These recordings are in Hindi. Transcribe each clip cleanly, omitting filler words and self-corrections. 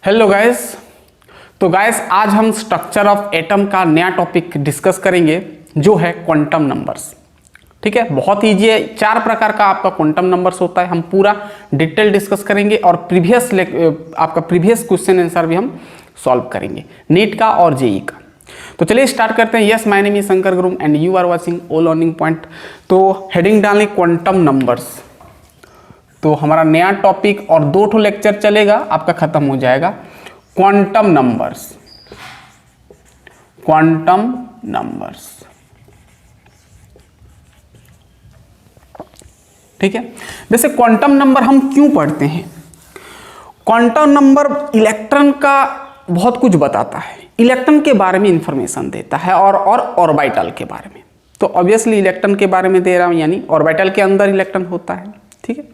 Hello guys. तो गाइस आज हम स्ट्रक्चर ऑफ एटम का नया टॉपिक डिस्कस करेंगे जो है क्वांटम नंबर्स। ठीक है, बहुत ईजी है। 4 प्रकार का आपका क्वांटम नंबर्स होता है। हम पूरा डिटेल डिस्कस करेंगे और आपका प्रीवियस क्वेश्चन आंसर भी हम सॉल्व करेंगे, नीट का और जेई का। तो चलिए स्टार्ट करते हैं। Yes, my name is Shankar Gurum and you are watching All Learning Point. तो हेडिंग डालें क्वांटम नंबर्स। तो हमारा नया टॉपिक और 2 लेक्चर चलेगा, आपका खत्म हो जाएगा। Quantum numbers, quantum numbers. ठीक है, वैसे क्वांटम नंबर हम क्यों पढ़ते हैं? क्वांटम नंबर इलेक्ट्रॉन का बहुत कुछ बताता है, इलेक्ट्रॉन के बारे में इंफॉर्मेशन देता है और ऑर्बिटल के बारे में। तो ऑब्वियसली इलेक्ट्रॉन के बारे में दे रहा हूं, यानी ऑर्बिटल के अंदर इलेक्ट्रॉन होता है। ठीक है,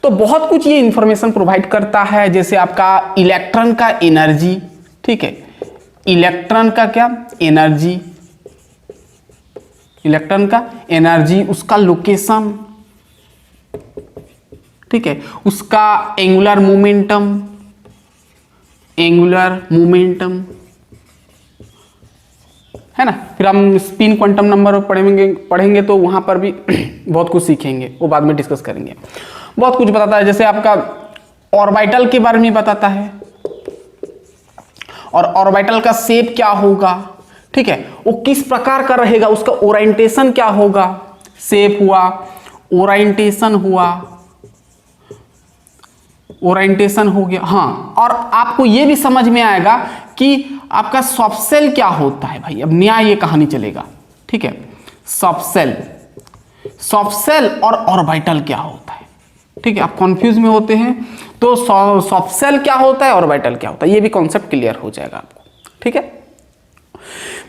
तो बहुत कुछ ये इंफॉर्मेशन प्रोवाइड करता है, जैसे आपका इलेक्ट्रॉन का एनर्जी। ठीक है, इलेक्ट्रॉन का क्या एनर्जी, इलेक्ट्रॉन का एनर्जी, उसका लोकेशन, ठीक है, उसका एंगुलर मोमेंटम, एंगुलर मोमेंटम है ना। फिर हम स्पिन क्वांटम नंबर पढ़ेंगे तो वहां पर भी बहुत कुछ सीखेंगे, वो बाद में डिस्कस करेंगे। बहुत कुछ बताता है, जैसे आपका ऑर्बिटल के बारे में बताता है, और ऑर्बिटल का शेप क्या होगा, ठीक है, वो किस प्रकार का रहेगा, उसका ओरिएंटेशन क्या होगा, शेप हुआ, ओरिएंटेशन हुआ, ओरिएंटेशन हो गया। हाँ, और आपको ये भी समझ में आएगा कि आपका सबसेल क्या होता है। भाई अब नया ये कहानी चलेगा। ठीक है, सबसेल, सबसेल और ऑर्बिटल क्या होता है। ठीक है, आप कंफ्यूज में होते हैं तो सबसेल क्या होता है, ऑर्बिटल क्या होता है, ये भी कॉन्सेप्ट क्लियर हो जाएगा आपको। ठीक है,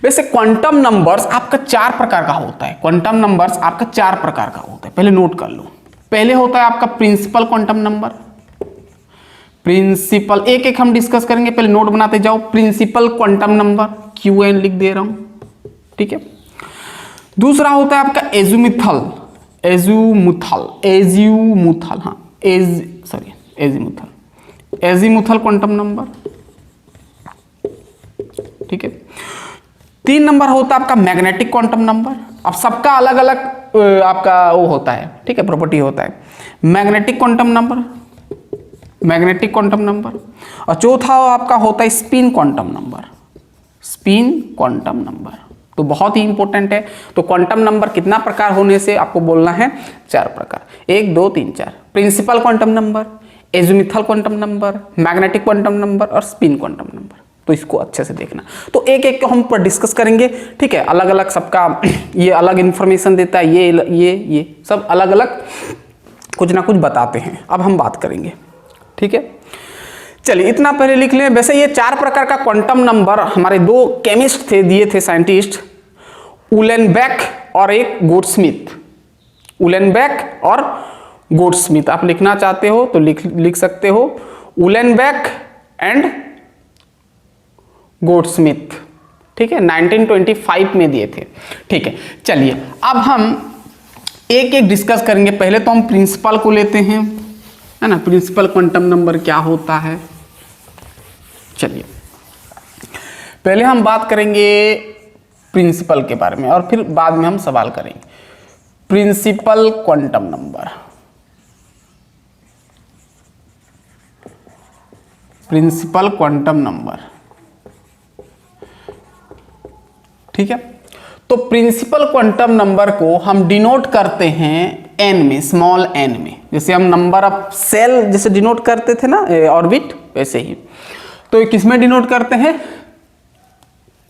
वैसे क्वांटम नंबर्स आपका 4 प्रकार का होता है। क्वांटम नंबर्स आपका 4 प्रकार का होता है, पहले नोट कर लो। पहले होता है आपका प्रिंसिपल क्वांटम नंबर। प्रिंसिपल एक एक हम डिस्कस करेंगे, पहले नोट बनाते जाओ। प्रिंसिपल क्वांटम नंबर, QN लिख दे रहा हूं। ठीक है, दूसरा होता है आपका एजीमुथल, एजीमुथल, हाँ एजीमुथल क्वांटम नंबर। ठीक है, 3 नंबर होता है आपका मैग्नेटिक क्वांटम नंबर। अब सबका अलग अलग आपका वो होता है, ठीक है, प्रॉपर्टी होता है। Magnetic quantum number, magnetic quantum number. और चौथा आपका होता है spin quantum number, spin quantum number. तो बहुत ही इंपॉर्टेंट है। तो क्वांटम नंबर कितना प्रकार होने से आपको बोलना है, 4 प्रकार, 1 2 3 4। Principal quantum number, azimuthal quantum number, magnetic quantum number और स्पिन क्वांटम नंबर। तो इसको अच्छे से देखना। तो एक एक को हम पर डिस्कस करेंगे। ठीक है, अलग अलग सबका ये अलग इंफॉर्मेशन देता है, ये सब अलग अलग कुछ ना कुछ बताते हैं। अब हम बात करेंगे। ठीक है, चलिए इतना पहले लिख लें। वैसे ये 4 प्रकार का क्वांटम नंबर हमारे 2 केमिस्ट थे, दिए थे साइंटिस्ट, उलेनबेक और एक गोल्डस्मिथ। उलेनबेक और गोल्डस्मिथ आप लिखना चाहते हो तो लिख सकते हो, उलेनबेक एंड गोल्डस्मिथ। ठीक है, 1925 में दिए थे। ठीक है, चलिए अब हम एक एक डिस्कस करेंगे। पहले तो हम प्रिंसिपल को लेते हैं, है ना। प्रिंसिपल क्वांटम नंबर क्या होता है, चलिए पहले हम बात करेंगे प्रिंसिपल के बारे में और फिर बाद में हम सवाल करेंगे। Principal quantum number, principal quantum number. ठीक है, तो प्रिंसिपल क्वांटम नंबर को हम डिनोट करते हैं n में, स्मॉल n में। जैसे हम नंबर ऑफ सेल जैसे डिनोट करते थे ना ऑर्बिट, वैसे ही। तो ये किस में डिनोट करते हैं,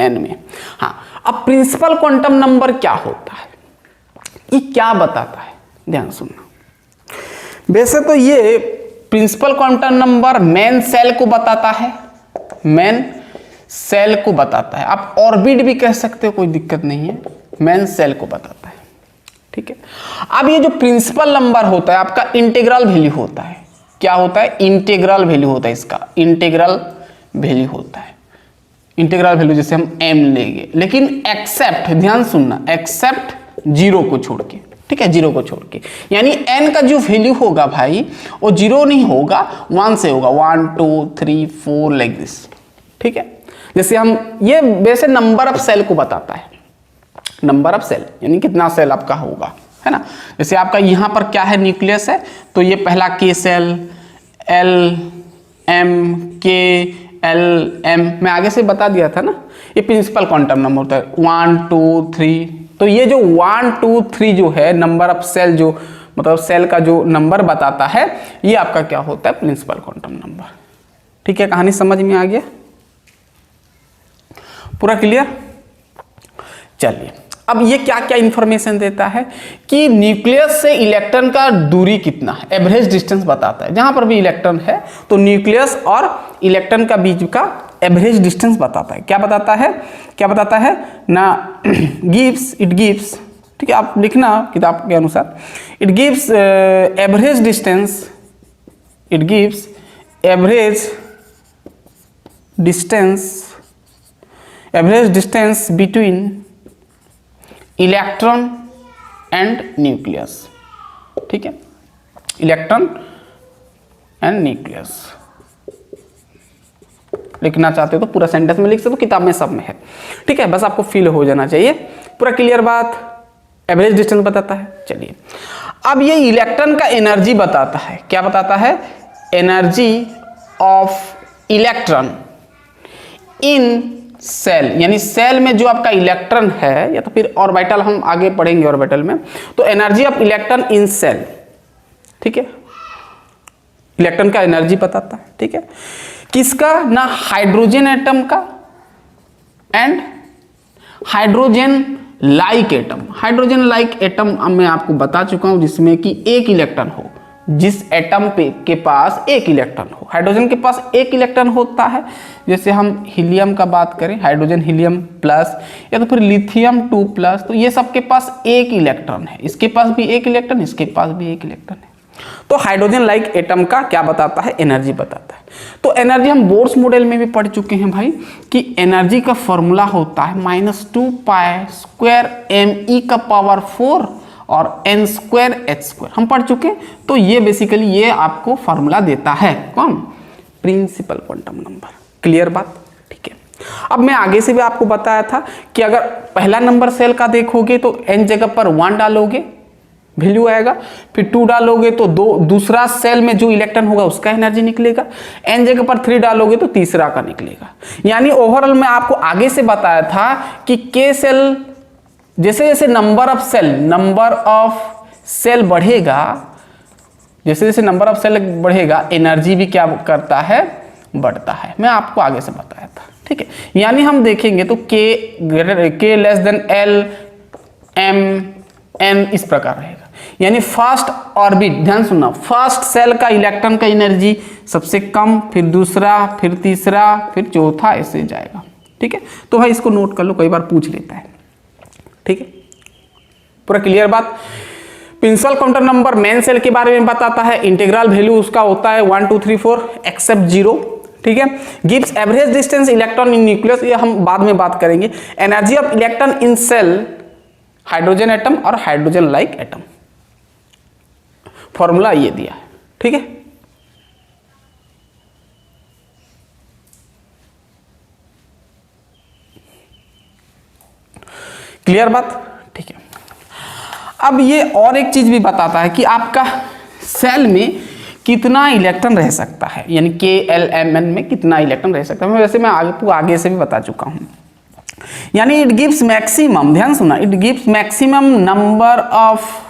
n में। हाँ, अब प्रिंसिपल क्वांटम नंबर क्या होता है, ये क्या बताता है, ध्यान सुनना। वैसे तो ये principal quantum number main shell को बताता है, मेन सेल को बताता है। आप ऑर्बिट भी कह सकते हो, कोई दिक्कत नहीं है, मेन सेल को बताता है। ठीक है, अब ये जो प्रिंसिपल नंबर होता है आपका इंटीग्रल वैल्यू होता है। क्या होता है, इंटीग्रल वैल्यू होता है, इसका इंटीग्रल वैल्यू होता है। इंटीग्रल वैल्यू जैसे हम m लेंगे, लेकिन एक्सेप्ट, ध्यान सुनना, एक्सेप्ट 0 को छोड़ के, ठीक है, 0 को छोड़ के। यानी n का जो वैल्यू होगा भाई वो 0 नहीं होगा, 1 से होगा, 1 2 3 4 लाइक दिस। ठीक है, जैसे हम ये वैसे नंबर ऑफ सेल को बताता है, नंबर ऑफ सेल यानी कितना सेल आपका होगा, है ना। जैसे आपका यहाँ पर क्या है, न्यूक्लियस है, तो ये पहला K shell, L M K L M मैं आगे से बता दिया था ना, ये प्रिंसिपल क्वांटम नंबर होता है 1 2 3। तो ये जो 1 2 3 जो है नंबर ऑफ सेल, जो मतलब सेल का जो नंबर बताता है, ये आपका क्या होता है, प्रिंसिपल क्वांटम नंबर। ठीक है, कहानी समझ में आ गया, पूरा क्लियर। चलिए, अब ये क्या क्या इंफॉर्मेशन देता है कि न्यूक्लियस से इलेक्ट्रॉन का दूरी कितना है, एवरेज डिस्टेंस बताता है। जहां पर भी इलेक्ट्रॉन है तो न्यूक्लियस और इलेक्ट्रॉन का बीच का एवरेज डिस्टेंस बताता है। क्या बताता है, क्या बताता है ना, गिव्स, इट गिव्स, ठीक है, आप लिखना किताब के अनुसार, it gives average distance, it gives average distance between electron and nucleus. ठीक है, इलेक्ट्रॉन एंड न्यूक्लियस लिखना चाहते हो तो पूरा सेंटेंस में लिख सकते हो, किताब में सब में है। ठीक है, बस आपको फील हो जाना चाहिए, पूरा क्लियर बात। एवरेज डिस्टेंस बताता है। चलिए, अब ये इलेक्ट्रॉन का एनर्जी बताता है। क्या बताता है, energy of electron in shell, यानी सेल में जो आपका इलेक्ट्रॉन है, या तो फिर ऑर्बिटल, हम आगे पढ़ेंगे ऑर्बिटल में, तो energy of electron in shell. ठीक है, इलेक्ट्रॉन का एनर्जी बताता है। ठीक है, किसका ना, हाइड्रोजन एटम का and hydrogen like atom. Hydrogen like atom मैं आपको बता चुका हूं, जिसमें कि एक इलेक्ट्रॉन हो, जिस एटम पे के पास एक इलेक्ट्रॉन हो। हाइड्रोजन के पास एक इलेक्ट्रॉन होता है, जैसे हम हीलियम का बात करें, हाइड्रोजन हीलियम प्लस, या तो फिर लिथियम 2+, तो ये सबके पास एक इलेक्ट्रॉन है। इसके पास भी एक इलेक्ट्रॉन, इसके पास भी एक इलेक्ट्रॉन है। तो हाइड्रोजन लाइक एटम का क्या बताता है, एनर्जी बताता है। तो एनर्जी हम बोर्स मॉडल में भी पढ़ चुके हैं भाई, कि एनर्जी का फॉर्मूला होता है -2π²me⁴ और n²h², हम पढ़ चुके हैं। तो ये बेसिकली ये आपको फॉर्मूला देता है, कौन, प्रिंसिपल क्वांटम नंबर। क्लियर बात। ठीक है, अब मैं आगे से भी आपको बताया था कि अगर पहला नंबर सेल का देखोगे तो n जगह पर 1 डालोगे, वैल्यू आएगा, फिर 2 डालोगे तो दूसरा सेल में जो इलेक्ट्रॉन होगा उसका एनर्जी निकलेगा, n जगह पर 3 डालोगे तो तीसरा का निकलेगा। यानी ओवरऑल मैं आपको आगे से बताया था कि K सेल, जैसे जैसे नंबर ऑफ सेल बढ़ेगा, जैसे जैसे नंबर ऑफ सेल बढ़ेगा, एनर्जी भी क्या करता है, बढ़ता है। मैं आपको आगे से बताया था। ठीक है, यानी हम देखेंगे तो K less than L M N इस प्रकार रहेगा। यानी फर्स्ट ऑर्बिट, ध्यान सुनना, फर्स्ट सेल का इलेक्ट्रॉन का एनर्जी सबसे कम, फिर दूसरा, फिर तीसरा, फिर चौथा, ऐसे जाएगा। ठीक है, तो भाई इसको नोट कर लो, कई बार पूछ लेता है। ठीक है, पूरा क्लियर बात। Principal quantum number main shell के बारे में बताता है, इंटीग्रल वैल्यू उसका होता है 1 2 3 4 एक्सेप्ट 0। ठीक है, gives average distance electron in nucleus, ये हम बाद में बात करेंगे। Energy of electron in shell, hydrogen atom और हाइड्रोजन लाइक एटम, फॉर्मूला ये दिया है। ठीक है, क्लियर बात। ठीक है, अब ये और एक चीज भी बताता है कि आपका सेल में कितना इलेक्ट्रॉन रह सकता है, यानी KLMN में कितना इलेक्ट्रॉन रह सकता है। वैसे मैं आगे से भी बता चुका हूं। यानी इट गिव्स मैक्सिमम, ध्यान सुना, it gives maximum number of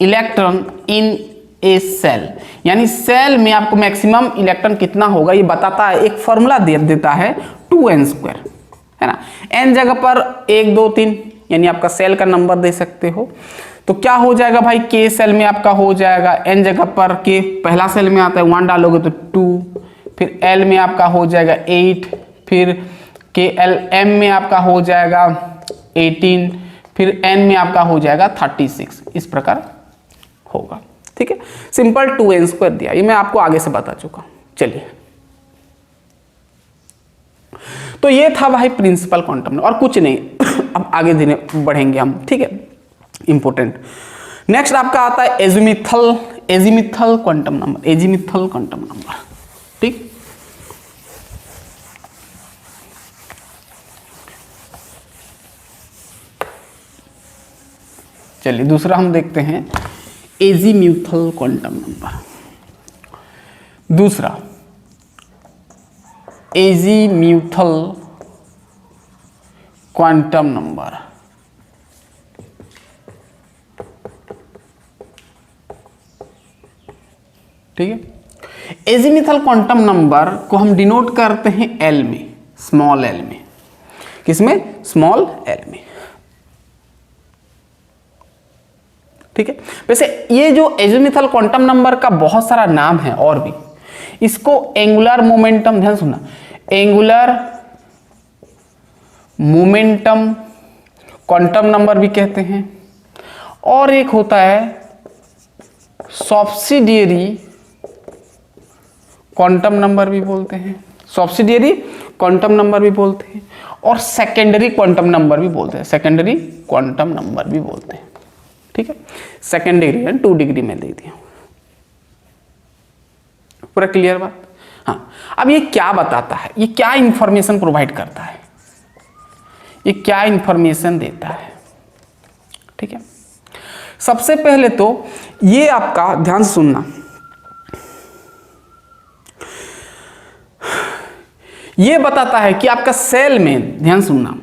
electron in a shell, यानी सेल में आपको मैक्सिमम इलेक्ट्रॉन कितना होगा ये बताता है। एक फॉर्मूला दे देता है 2n², है ना। n जगह पर 1 2 3, यानी आपका सेल का नंबर दे सकते हो। तो क्या हो जाएगा भाई, K सेल में आपका हो जाएगा n जगह पर K, पहला सेल में आता है 1 डालोगे तो 2, फिर L में आपका हो जाएगा 8, फिर KLM में आपका हो जाएगा 18, फिर N में आपका हो जाएगा 36, इस प्रकार होगा। ठीक है, सिंपल 2n² दिया, ये मैं आपको आगे से बता चुका हूं। चलिए, तो ये था भाई प्रिंसिपल क्वांटम और कुछ नहीं। अब आगे बढ़ेंगे हम। ठीक है, इंपॉर्टेंट नेक्स्ट आपका आता है एजीमिथल क्वांटम नंबर, एजीमिथल क्वांटम नंबर। ठीक, चलिए दूसरा हम देखते हैं एजीम्यूथल क्वांटम नंबर। दूसरा एजीम्यूथल क्वांटम नंबर। ठीक है, एजीम्यूथल क्वांटम नंबर को हम डिनोट करते हैं एल में, स्मॉल एल में। किसमें? स्मॉल एल में। ठीक है, वैसे ये जो एजीम्यूथल क्वांटम नंबर का बहुत सारा नाम है और भी। इसको एंगुलर मोमेंटम, ध्यान सुनना, एंगुलर मोमेंटम क्वांटम नंबर भी कहते हैं, और एक होता है सब्सिडियरी क्वांटम नंबर भी बोलते हैं, सब्सिडियरी क्वांटम नंबर भी बोलते हैं, और सेकेंडरी क्वांटम नंबर भी बोलते हैं, सेकेंडरी क्वांटम नंबर भी बोलते हैं। ठीक है, सेकेंड डिग्री है, 2 डिग्री में दे दिया। पूरा क्लियर बात? हाँ, अब ये क्या बताता है, ये क्या इंफॉर्मेशन प्रोवाइड करता है, ये क्या इंफॉर्मेशन देता है? ठीक है, सबसे पहले तो ये आपका ध्यान से सुनना, ये बताता है कि आपका सेल में, ध्यान सुनना,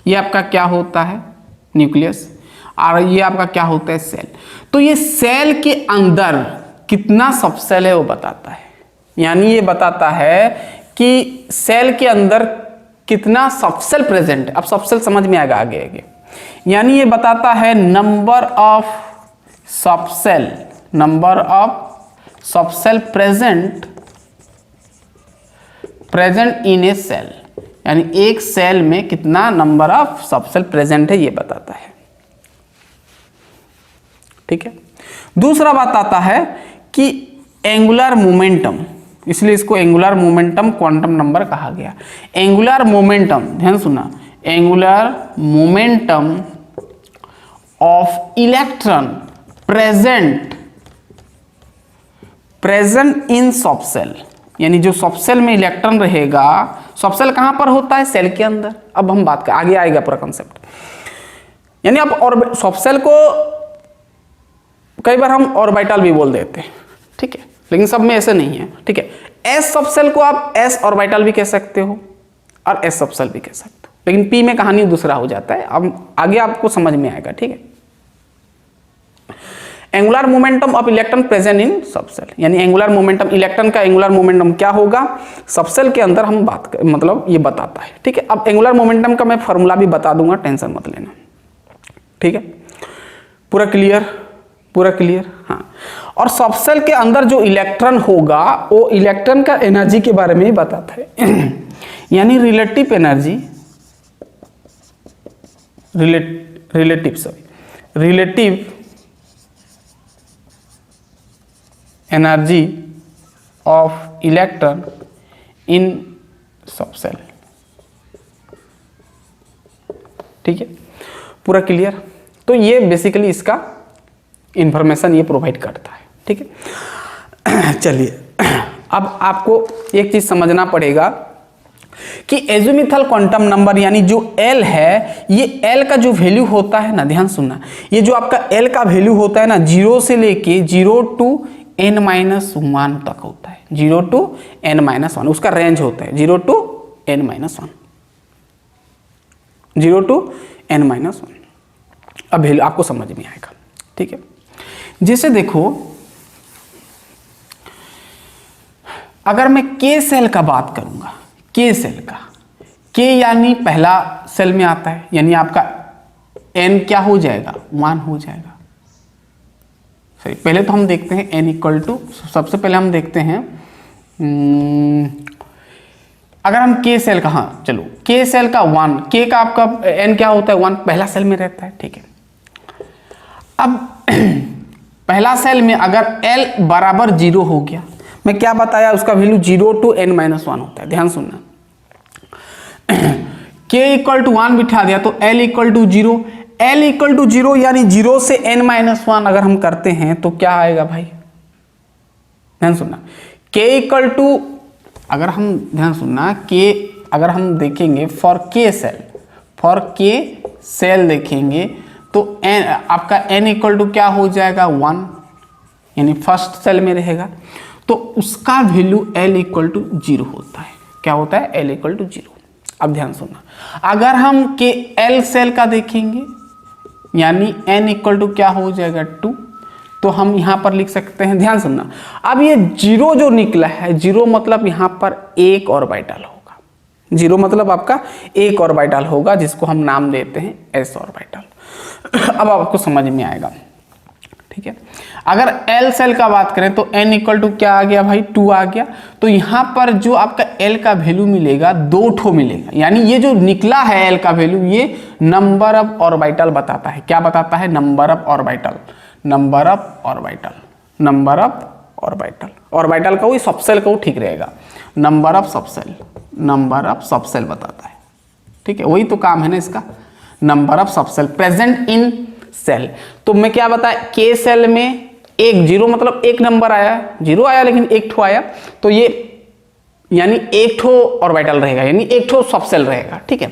ये आपका क्या होता है? न्यूक्लियस, और ये आपका क्या होता है? सेल। तो ये सेल के अंदर कितना सब सेल है वो बताता है, यानी ये बताता है कि सेल के अंदर कितना सब सेल प्रेजेंट है। अब सब सेल समझ में आएगा आगे आगे, यानी ये बताता है number of sub shell, number of sub shell present in a shell, यानी एक सेल में कितना number of sub shell present है ये बताता है। ठीक है, दूसरा बात आता है कि एंगुलर मोमेंटम, इसलिए इसको एंगुलर मोमेंटम क्वांटम नंबर कहा गया। एंगुलर मोमेंटम, ध्यान सुना, angular momentum of electron present in सब सेल, यानी जो सब सेल में इलेक्ट्रॉन रहेगा, सब सेल कहां पर होता है? सेल के अंदर। अब हम बात कर, आगे आएगा पूरा कंसेप्ट, यानी आप और सब सेल को कई बार हम ऑर्बिटल भी बोल देते हैं। ठीक है, लेकिन सब में ऐसे नहीं है। ठीक है, एस सब सेल को आप एस ऑर्बिटल भी कह सकते हो और एस सब सेल भी कह सकते हो, लेकिन पी में कहानी दूसरा हो जाता है। अब आगे आपको समझ में आएगा। ठीक है, angular momentum of electron present in सब सेल, यानी एंगुलर मोमेंटम, इलेक्ट्रॉन का एंगुलर मोमेंटम क्या होगा सब सेल के अंदर, हम बात कर, मतलब ये बताता है। ठीक है, अब एंगुलर मोमेंटम का मैं फॉर्मूला भी बता दूंगा, टेंशन मत लेना। ठीक है, पूरा क्लियर? पूरा क्लियर? हाँ, और सब सेल के अंदर जो इलेक्ट्रॉन होगा वो इलेक्ट्रॉन का एनर्जी के बारे में ही बताता है, यानी relative energy, relative energy of electron इन सब सेल। ठीक है, पूरा क्लियर? तो ये बेसिकली इसका इंफॉर्मेशन ये प्रोवाइड करता है। ठीक है, चलिए अब आपको एक चीज समझना पड़ेगा कि एजीम्यूथल क्वांटम नंबर, यानी जो L है, ये L का जो वैल्यू होता है ना, ध्यान सुनना, ये जो आपका L का वैल्यू होता है ना, 0 से लेके 0 to n-1 तक होता है, 0 to n-1 उसका रेंज होता है, 0 to n-1, 0 to n-1। अब वैल्यू आपको समझ में आएगा। ठीक है, जैसे देखो, अगर मैं K सेल का बात करूंगा, K सेल का, K यानी पहला सेल में आता है, यानी आपका N क्या हो जाएगा? 1 हो जाएगा। सही, पहले तो हम देखते हैं N इक्वल टू, सबसे पहले हम देखते हैं अगर हम K सेल का, हाँ चलो, K सेल का 1, K का आपका N क्या होता है? 1, पहला सेल में रहता है। ठीक है, अब पहला सेल में अगर L बराबर 0 हो गया, मैं क्या बताया, उसका वैल्यू 0 to n-1 होता है। ध्यान सुनना, K इक्वल टू 1 बिठा दिया तो L equal to 0, L equal to 0 यानी 0 से n-1 अगर हम करते हैं तो क्या आएगा भाई, ध्यान सुनना। K इक्वल टू, अगर हम ध्यान सुनना, K अगर हम देखेंगे फॉर K सेल देखेंगे तो n आपका n इक्वल टू क्या हो जाएगा 1, यानी फर्स्ट सेल में रहेगा, तो उसका वैल्यू L इक्वल टू 0 होता है। क्या होता है? L equal to 0। अब ध्यान सुनना, अगर हम के L सेल का देखेंगे यानी n इक्वल टू क्या हो जाएगा 2, तो हम यहां पर लिख सकते हैं, ध्यान सुनना, अब ये 0 जो निकला है, 0 मतलब यहां पर एक ऑर्बिटल होगा, 0 मतलब आपका एक ऑर्बिटल होगा जिसको हम नाम देते हैं s ऑर्बिटल। अब आपको समझ में आएगा, ठीक है। अगर L सेल का बात करें तो n इक्वल टू क्या आ गया भाई, 2 आ गया, तो यहां पर जो आपका L का वैल्यू मिलेगा 2 ठो मिलेगा, यानी ये जो निकला है L का वैल्यू ये नंबर ऑफ ऑर्बिटल बताता है। क्या बताता है? Number of orbital, number of orbital, number of orbital, orbital का वही सबसेल का वो ठीक रहेगा, number of subshell, number of subshell बताता है, ठीक है, वही तो काम है ना इसका, number of subshell present in shell. तो मैं क्या बताया, के सेल में एक 0 मतलब एक नंबर आया, 0 आया लेकिन एक ठो आया, तो ये यानी एक ठो ऑर्बिटल रहेगा, यानी एक ठो सबसेल रहेगा, ठीक है।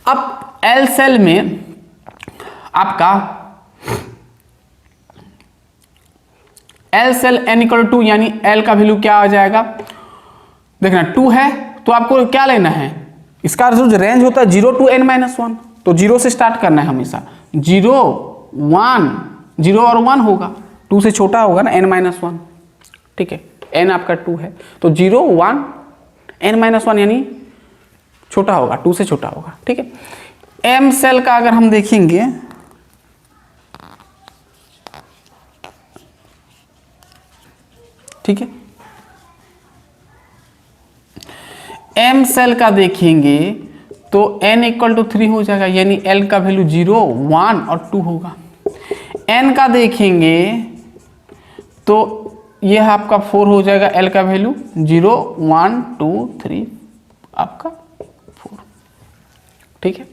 अब एल सेल में आपका L shell n equal to, यानी L का वैल्यू क्या आ जाएगा, देखना 2 है तो आपको क्या लेना है, इसका जो रेंज होता है 0 to n-1, तो 0 से स्टार्ट करना है हमेशा, 0 1, 0 और 1 होगा, 2 से छोटा होगा ना n-1, ठीक है, n आपका 2 है तो 0 1 n-1 यानी छोटा होगा, 2 से छोटा होगा, ठीक है। m सेल का अगर हम देखेंगे, ठीक है, m सेल का देखेंगे तो n इक्वल टू 3 हो जाएगा, यानी l का वैल्यू 0 1 और 2 होगा। n का देखेंगे तो यह आपका 4 हो जाएगा, l का वैल्यू 0 1 2 3 आपका 4, ठीक है।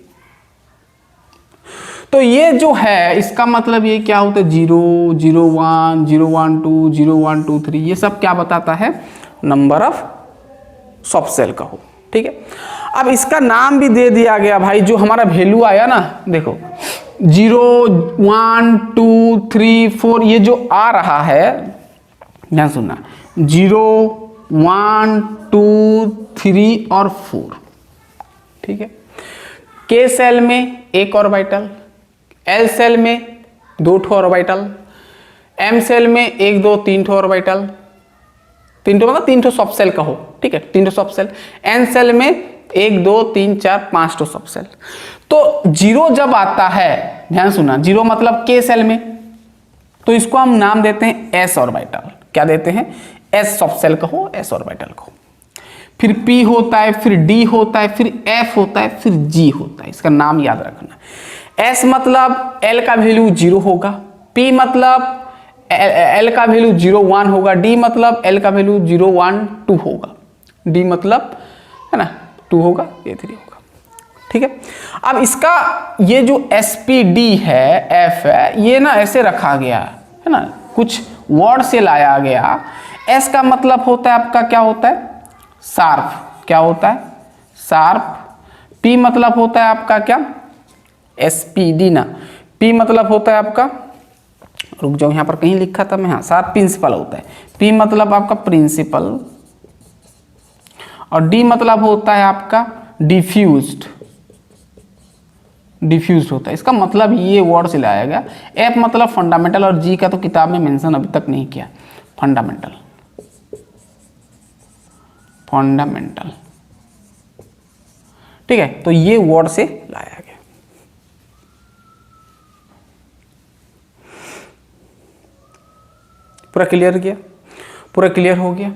तो ये जो है इसका मतलब ये क्या होता है, 0 0 1 0 1 2 0 1 2 3, ये सब क्या बताता है, नंबर ऑफ सबसेल का हो, ठीक है। अब इसका नाम भी दे दिया गया भाई, जो हमारा वैल्यू आया ना, देखो 0 1 2 3 4 ये जो आ रहा है, ध्यान सुनना, 0 1 2 3 और 4, ठीक है। के सेल में एक ऑर्बिटल, एल सेल में 2 ठो ऑर्बिटल, एम सेल में 1 2 3 ठो ऑर्बिटल, 3 ठो मतलब 3 ठो सबसेल का हो, ठीक है, 3 ठो सबसेल, एन सेल में 1 2 3 4 5 ठो सबसेल। तो 0 जब आता है, ध्यान सुना, 0 मतलब के सेल में, तो इसको हम नाम देते हैं एस ऑर्बिटल। क्या देते हैं, एस सबसेल का हो, एस ऑर्बिटल का हो। फिर P होता है, फिर D होता है, फिर F होता है, फिर G होता है, इसका नाम याद रखना। S मतलब L का वैल्यू 0 होगा, P मतलब L का वैल्यू 0 1 होगा, D मतलब L का वैल्यू 0 1 2 होगा, D मतलब है ना 2 होगा, ये 3 होगा, ठीक है। अब इसका ये जो SPD है, F है, ये ना ऐसे रखा गया है ना, कुछ वर्ड से लाया गया। S का मतलब होता है आपका क्या होता है, शार्प, क्या होता है, शार्प। P मतलब होता है आपका क्या, SPD ना, P मतलब होता है आपका, रुक जाओ यहाँ पर कहीं लिखा था मैं, हाँ, शार्प प्रिंसिपल होता है। P मतलब आपका प्रिंसिपल, और D मतलब होता है आपका डिफ्यूज्ड, डिफ्यूज्ड होता है, इसका मतलब ये वर्ड से लाया गया। F मतलब फंडामेंटल, और G का तो किताब में मेंशन अभी तक नहीं किया, फंडामेंटल, फंडामेंटल, ठीक है। तो ये वर्ड से लाया गया। पूरा क्लियर किया, पूरा क्लियर हो गया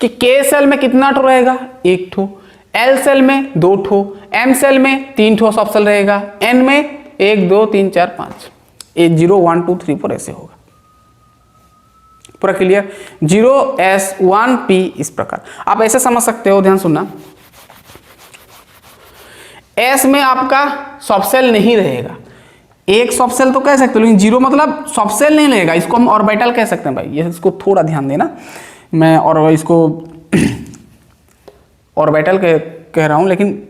कि के सेल में कितना ठो रहेगा, 1 ठो, एल सेल में 2 ठो, एम सेल में 3 ठो सबसेल रहेगा, एन में 1 2 3 4 5, 0 1 2 3 4 ऐसे होगा। पूरा क्लियर, 0 S 1 P, इस प्रकार आप ऐसे समझ सकते हो। ध्यान सुनना, S में आपका सबसेल नहीं रहेगा, एक सब सेल तो कह सकते हो, लेकिन जीरो मतलब सब सेल नहीं लेगा, इसको हम ऑर्बिटल कह सकते हैं भाई। ये इसको थोड़ा ध्यान देना, मैं और इसको ऑर्बिटल कह रहा हूँ, लेकिन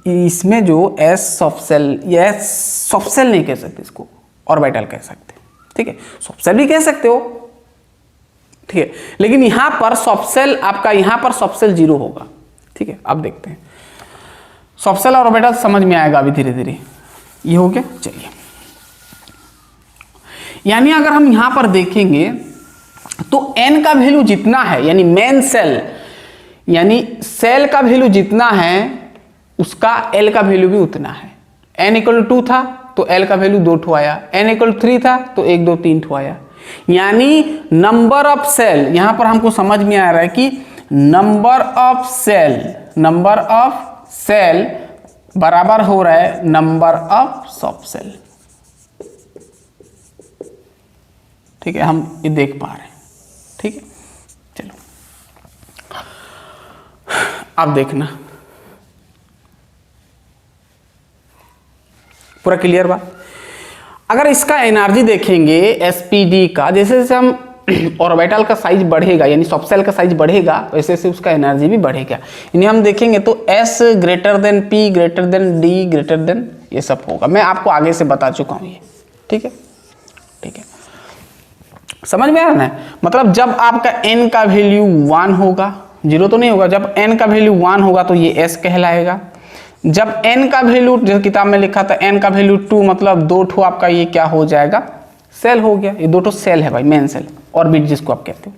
इसमें जो एस सब सेल, ये सब सेल नहीं कह सकते, इसको ऑर्बिटल कह सकते, ठीक है। सब सेल भी कह सकते हो, ठीक है, लेकिन यहां पर सब सेल आपका, यहां पर सब सेल जीरो होगा, ठीक है। अब देखते हैं सब सेल और ऑर्बिटल समझ में आएगा अभी धीरे धीरे। ये हो गया, चलिए। यानी अगर हम यहां पर देखेंगे तो n का वैल्यू जितना है, यानी मेन सेल, यानी सेल का वैल्यू जितना है उसका l का वैल्यू भी उतना है। n इक्वल टू 2 था तो l का वैल्यू 2 ठो आया, n इक्वल 3 था तो 1 2 3 ठो आया। यानी नंबर ऑफ सेल, यहां पर हमको समझ में आ रहा है कि नंबर ऑफ सेल बराबर हो रहा है नंबर ऑफ सब सेल, ठीक है। हम ये देख पा रहे हैं, ठीक है। चलो अब देखना, पूरा क्लियर बात। अगर इसका एनर्जी देखेंगे एसपीडी का, जैसे जैसे हम ऑर्बिटल का साइज बढ़ेगा, यानी सब सेल का साइज बढ़ेगा, वैसे वैसे उसका एनर्जी भी बढ़ेगा। यानी हम देखेंगे तो S greater than P greater than D greater than, ये सब होगा। मैं आपको आगे से बता चुका हूँ ये, ठीक है, ठीक है। समझ में आ रहा है? मतलब जब आपका n का वैल्यू 1 होगा, जीरो तो नहीं होगा, जब n का वैल्यू 1 होगा तो ये S कहलाएगा। जब n का वैल्यू, जैसे किताब में लिखा था n का वैल्यू 2, मतलब 2 ठो आपका ये क्या हो जाएगा, सेल हो गया। ये 2 ठो सेल है भाई, मेन सेल, ऑर्बिट जिसको आप कहते हो।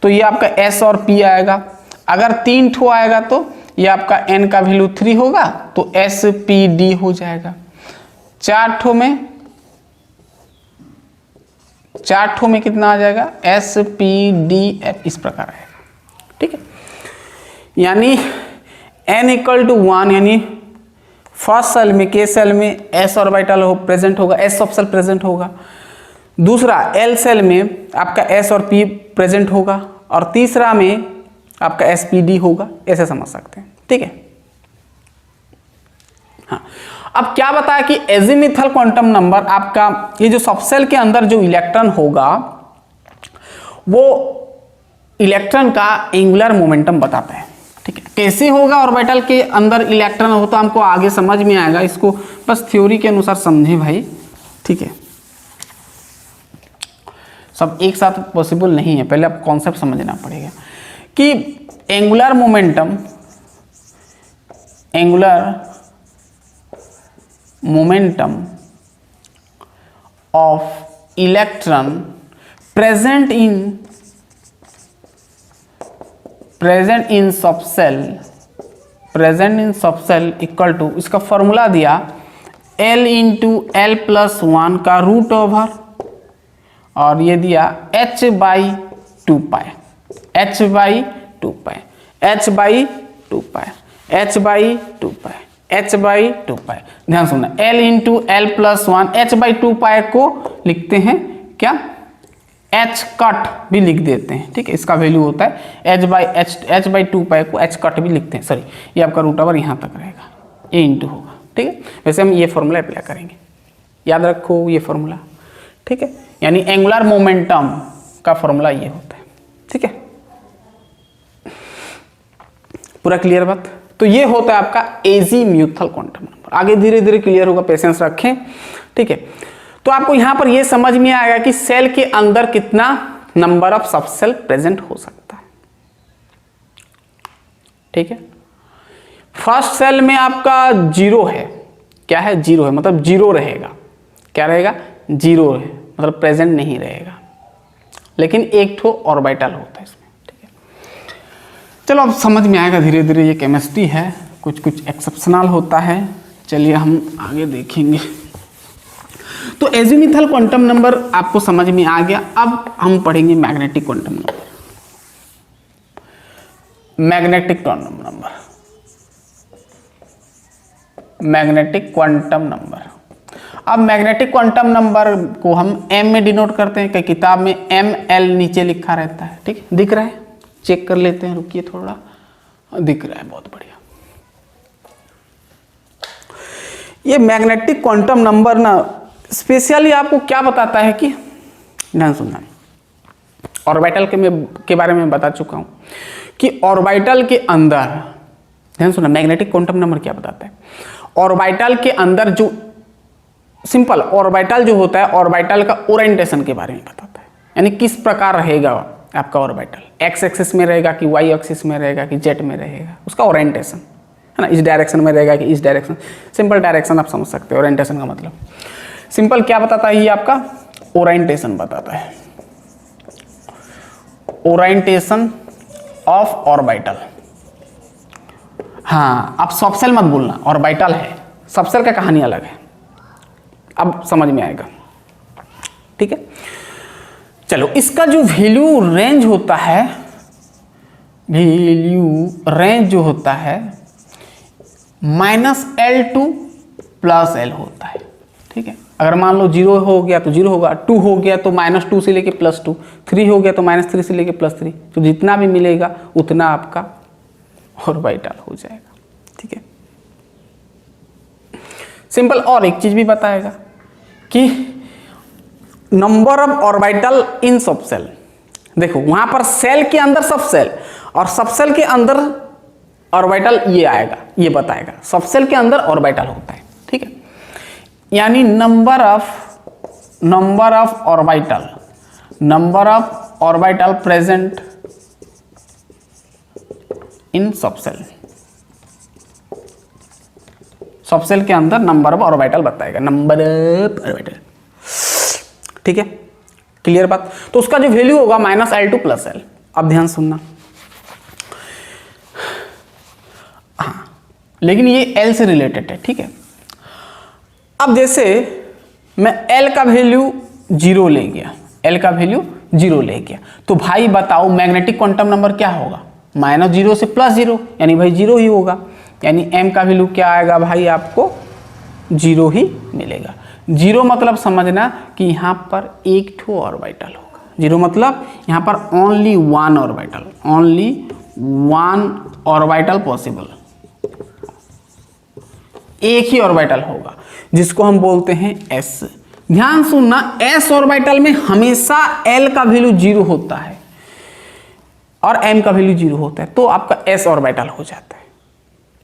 तो ये आपका S और P आएगा। अगर 3 ठो आएगा तो ये आपका n का वैल्यू 3 होगा तो SPD हो जाएगा। 4 ठो में कितना आ जाएगा, SPDF, इस प्रकार आएगा, ठीक है। यानी n इक्वल टू 1, यानी फर्स्ट सेल में, के सेल में s ऑर्बिटल प्रेजेंट होगा, s सब सेल प्रेजेंट होगा। दूसरा L सेल में आपका S और P प्रेजेंट होगा, और तीसरा में आपका SPD होगा। ऐसे समझ सकते हैं, ठीक है। हाँ, अब क्या बताया कि एजीमुथल क्वांटम नंबर आपका, ये जो सब सेल के अंदर जो इलेक्ट्रॉन होगा वो इलेक्ट्रॉन का एंगुलर मोमेंटम बताता है, ठीक है। कैसे होगा ऑर्बिटल के अंदर इलेक्ट्रॉन हो तो हमको आगे समझ में आएगा, इसको बस थ्योरी के अनुसार समझे भाई, ठीक है। सब एक साथ पॉसिबल नहीं है, पहले आप कॉन्सेप्ट समझना पड़ेगा कि angular momentum of electron present in सब सेल इक्वल टू, इसका फॉर्मूला दिया L इंटू L प्लस 1 का रूट ओवर, और ये दिया h by 2 pi, h by 2 pi, h by 2 pi, h by 2 pi, h by 2 पाई। ध्यान सुनना, L into L plus 1, h by 2 पाई को लिखते हैं क्या, h कट भी लिख देते हैं, ठीक है। इसका वैल्यू होता है h बाई 2 पाई को h कट भी लिखते हैं, सॉरी, ये आपका रूट ओवर यहाँ तक रहेगा, a इंटू होगा, ठीक है। वैसे हम ये फॉर्मूला अप्लाई करेंगे, याद रखो ये फॉर्मूला, ठीक है। यानी एंगुलर मोमेंटम का फॉर्मूला ये होता है, ठीक है। पूरा क्लियर बात? तो ये होता है आपका एजीमुथल क्वांटम नंबर। आगे धीरे धीरे क्लियर होगा, पेशेंस रखें, ठीक है। तो आपको यहां पर ये समझ में आएगा कि सेल के अंदर कितना number of sub shell present हो सकता है, ठीक है। फर्स्ट सेल में आपका 0 है, क्या है, 0 है, मतलब 0 रहेगा, क्या रहेगा, 0 है, मतलब प्रेजेंट नहीं रहेगा, लेकिन एक ठो ऑर्बिटल होता है इसमें, ठीक है। चलो अब समझ में आएगा धीरे धीरे, ये केमिस्ट्री है, कुछ कुछ एक्सेप्शनल होता है। चलिए हम आगे देखेंगे। तो एजीमुथल क्वांटम नंबर आपको समझ में आ गया। अब हम पढ़ेंगे magnetic quantum number. Magnetic quantum number, अब मैग्नेटिक क्वांटम नंबर को हम m में डिनोट करते हैं, कई किताब में ML नीचे लिखा रहता है, ठीक है। दिख रहा है, चेक कर लेते हैं, रुकिए थोड़ा, दिख रहा है, बहुत बढ़िया। ये मैग्नेटिक क्वांटम नंबर ना स्पेशली आपको क्या बताता है कि ध्यान सुनना, ऑर्बिटल के बारे में बता चुका हूँ कि ऑर्बिटल के अंदर, ध्यान सुनना, मैग्नेटिक क्वांटम नंबर क्या बताता है। ऑर्बिटल के अंदर जो सिंपल ऑर्बिटल जो होता है, ऑर्बिटल का ओरिएंटेशन के बारे में बताता है, यानी किस प्रकार रहेगा आपका ऑर्बिटल, एक्स एक्सिस में रहेगा कि वाई एक्सिस में रहेगा कि जेड में रहेगा, उसका ओरिएंटेशन है ना, इस डायरेक्शन में रहेगा कि इस डायरेक्शन, सिंपल डायरेक्शन आप समझ सकते हो। ओरिएंटेशन का मतलब सिंपल क्या बताता है, ये आपका ओरिएंटेशन बताता है, ओरिएंटेशन ऑफ ऑर्बिटल। हाँ, आप सबसेल मत बोलना, ऑर्बिटल है, सबसेल का कहानी अलग है, अब समझ में आएगा, ठीक है। चलो, इसका जो वैल्यू रेंज होता है, वैल्यू रेंज जो होता है -L टू +L होता है, ठीक है। अगर मान लो 0 हो गया तो 0 होगा, 2 हो गया तो -2 से लेके +2, 3 हो गया तो -3 से लेके +3, तो जितना भी मिलेगा उतना आपका ऑर्बिटल हो जाएगा, ठीक है। सिंपल और एक चीज भी बताएगा कि number of orbital in subshell. देखो वहां पर सेल के अंदर सबसेल और सबसेल के अंदर ऑर्बिटल, ये आएगा, ये बताएगा सबसेल के अंदर ऑर्बिटल होता है, ठीक है। यानी number of orbital present in subshell, subshell के अंदर नंबर ऑफ ऑर्बिटल बताएगा, नंबर ऑफ ऑर्बिटल, ठीक है। क्लियर बात। तो उसका जो वैल्यू होगा -L टू +L। अब ध्यान सुनना, हाँ, लेकिन ये L से रिलेटेड है, ठीक है। अब जैसे मैं L का वैल्यू 0 ले गया, L का वैल्यू 0 ले गया, तो भाई बताओ मैग्नेटिक क्वांटम नंबर क्या होगा, -0 से +0, यानी भाई 0 ही होगा, यानी m का वैल्यू क्या आएगा भाई, आपको 0 ही मिलेगा। 0 मतलब समझना कि यहाँ पर एक ठो ऑर्बिटल होगा, 0 मतलब यहाँ पर ओनली वन ऑर्बिटल पॉसिबल, एक ही ऑर्बिटल होगा जिसको हम बोलते हैं s। ध्यान सुनना, s ऑर्बिटल में हमेशा L का वैल्यू 0 होता है और m का वैल्यू 0 होता है, तो आपका s ऑर्बिटल हो जाता है,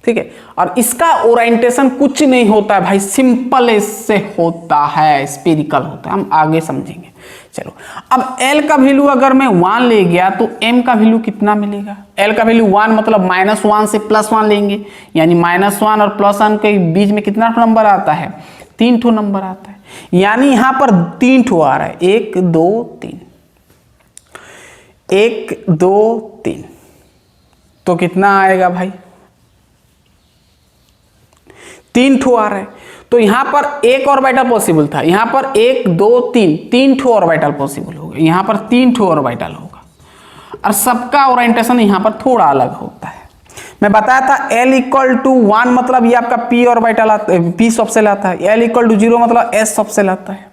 ठीक है। और इसका ओरिएंटेशन कुछ नहीं होता है भाई, सिंपल इससे होता है, स्फेरिकल होता है, हम आगे समझेंगे। चलो, अब L का वैल्यू अगर मैं 1 ले गया तो M का वैल्यू कितना मिलेगा। L का वैल्यू 1 मतलब -1 से +1 लेंगे, यानी -1 और +1 के बीच में कितना नंबर आता है, 3 ठो नंबर आता है, यानी यहां पर 3 ठो आ रहा है, 1 2 3, 1 2 3, तो कितना आएगा भाई, 3 ठो आ रहा है। तो यहां पर एक ऑर्बिटल पॉसिबल था, यहां पर 1 2 3, 3 ठो ऑर्बिटल पॉसिबल हो गया, यहां पर 3 ठो ऑर्बिटल होगा, और सबका ओरिएंटेशन यहां पर थोड़ा अलग होता है। मैं बताया था L = 1 मतलब ये आपका p ऑर्बिटल आता है, p सबसेल आता है, L = 0 मतलब s सबसेल आता है,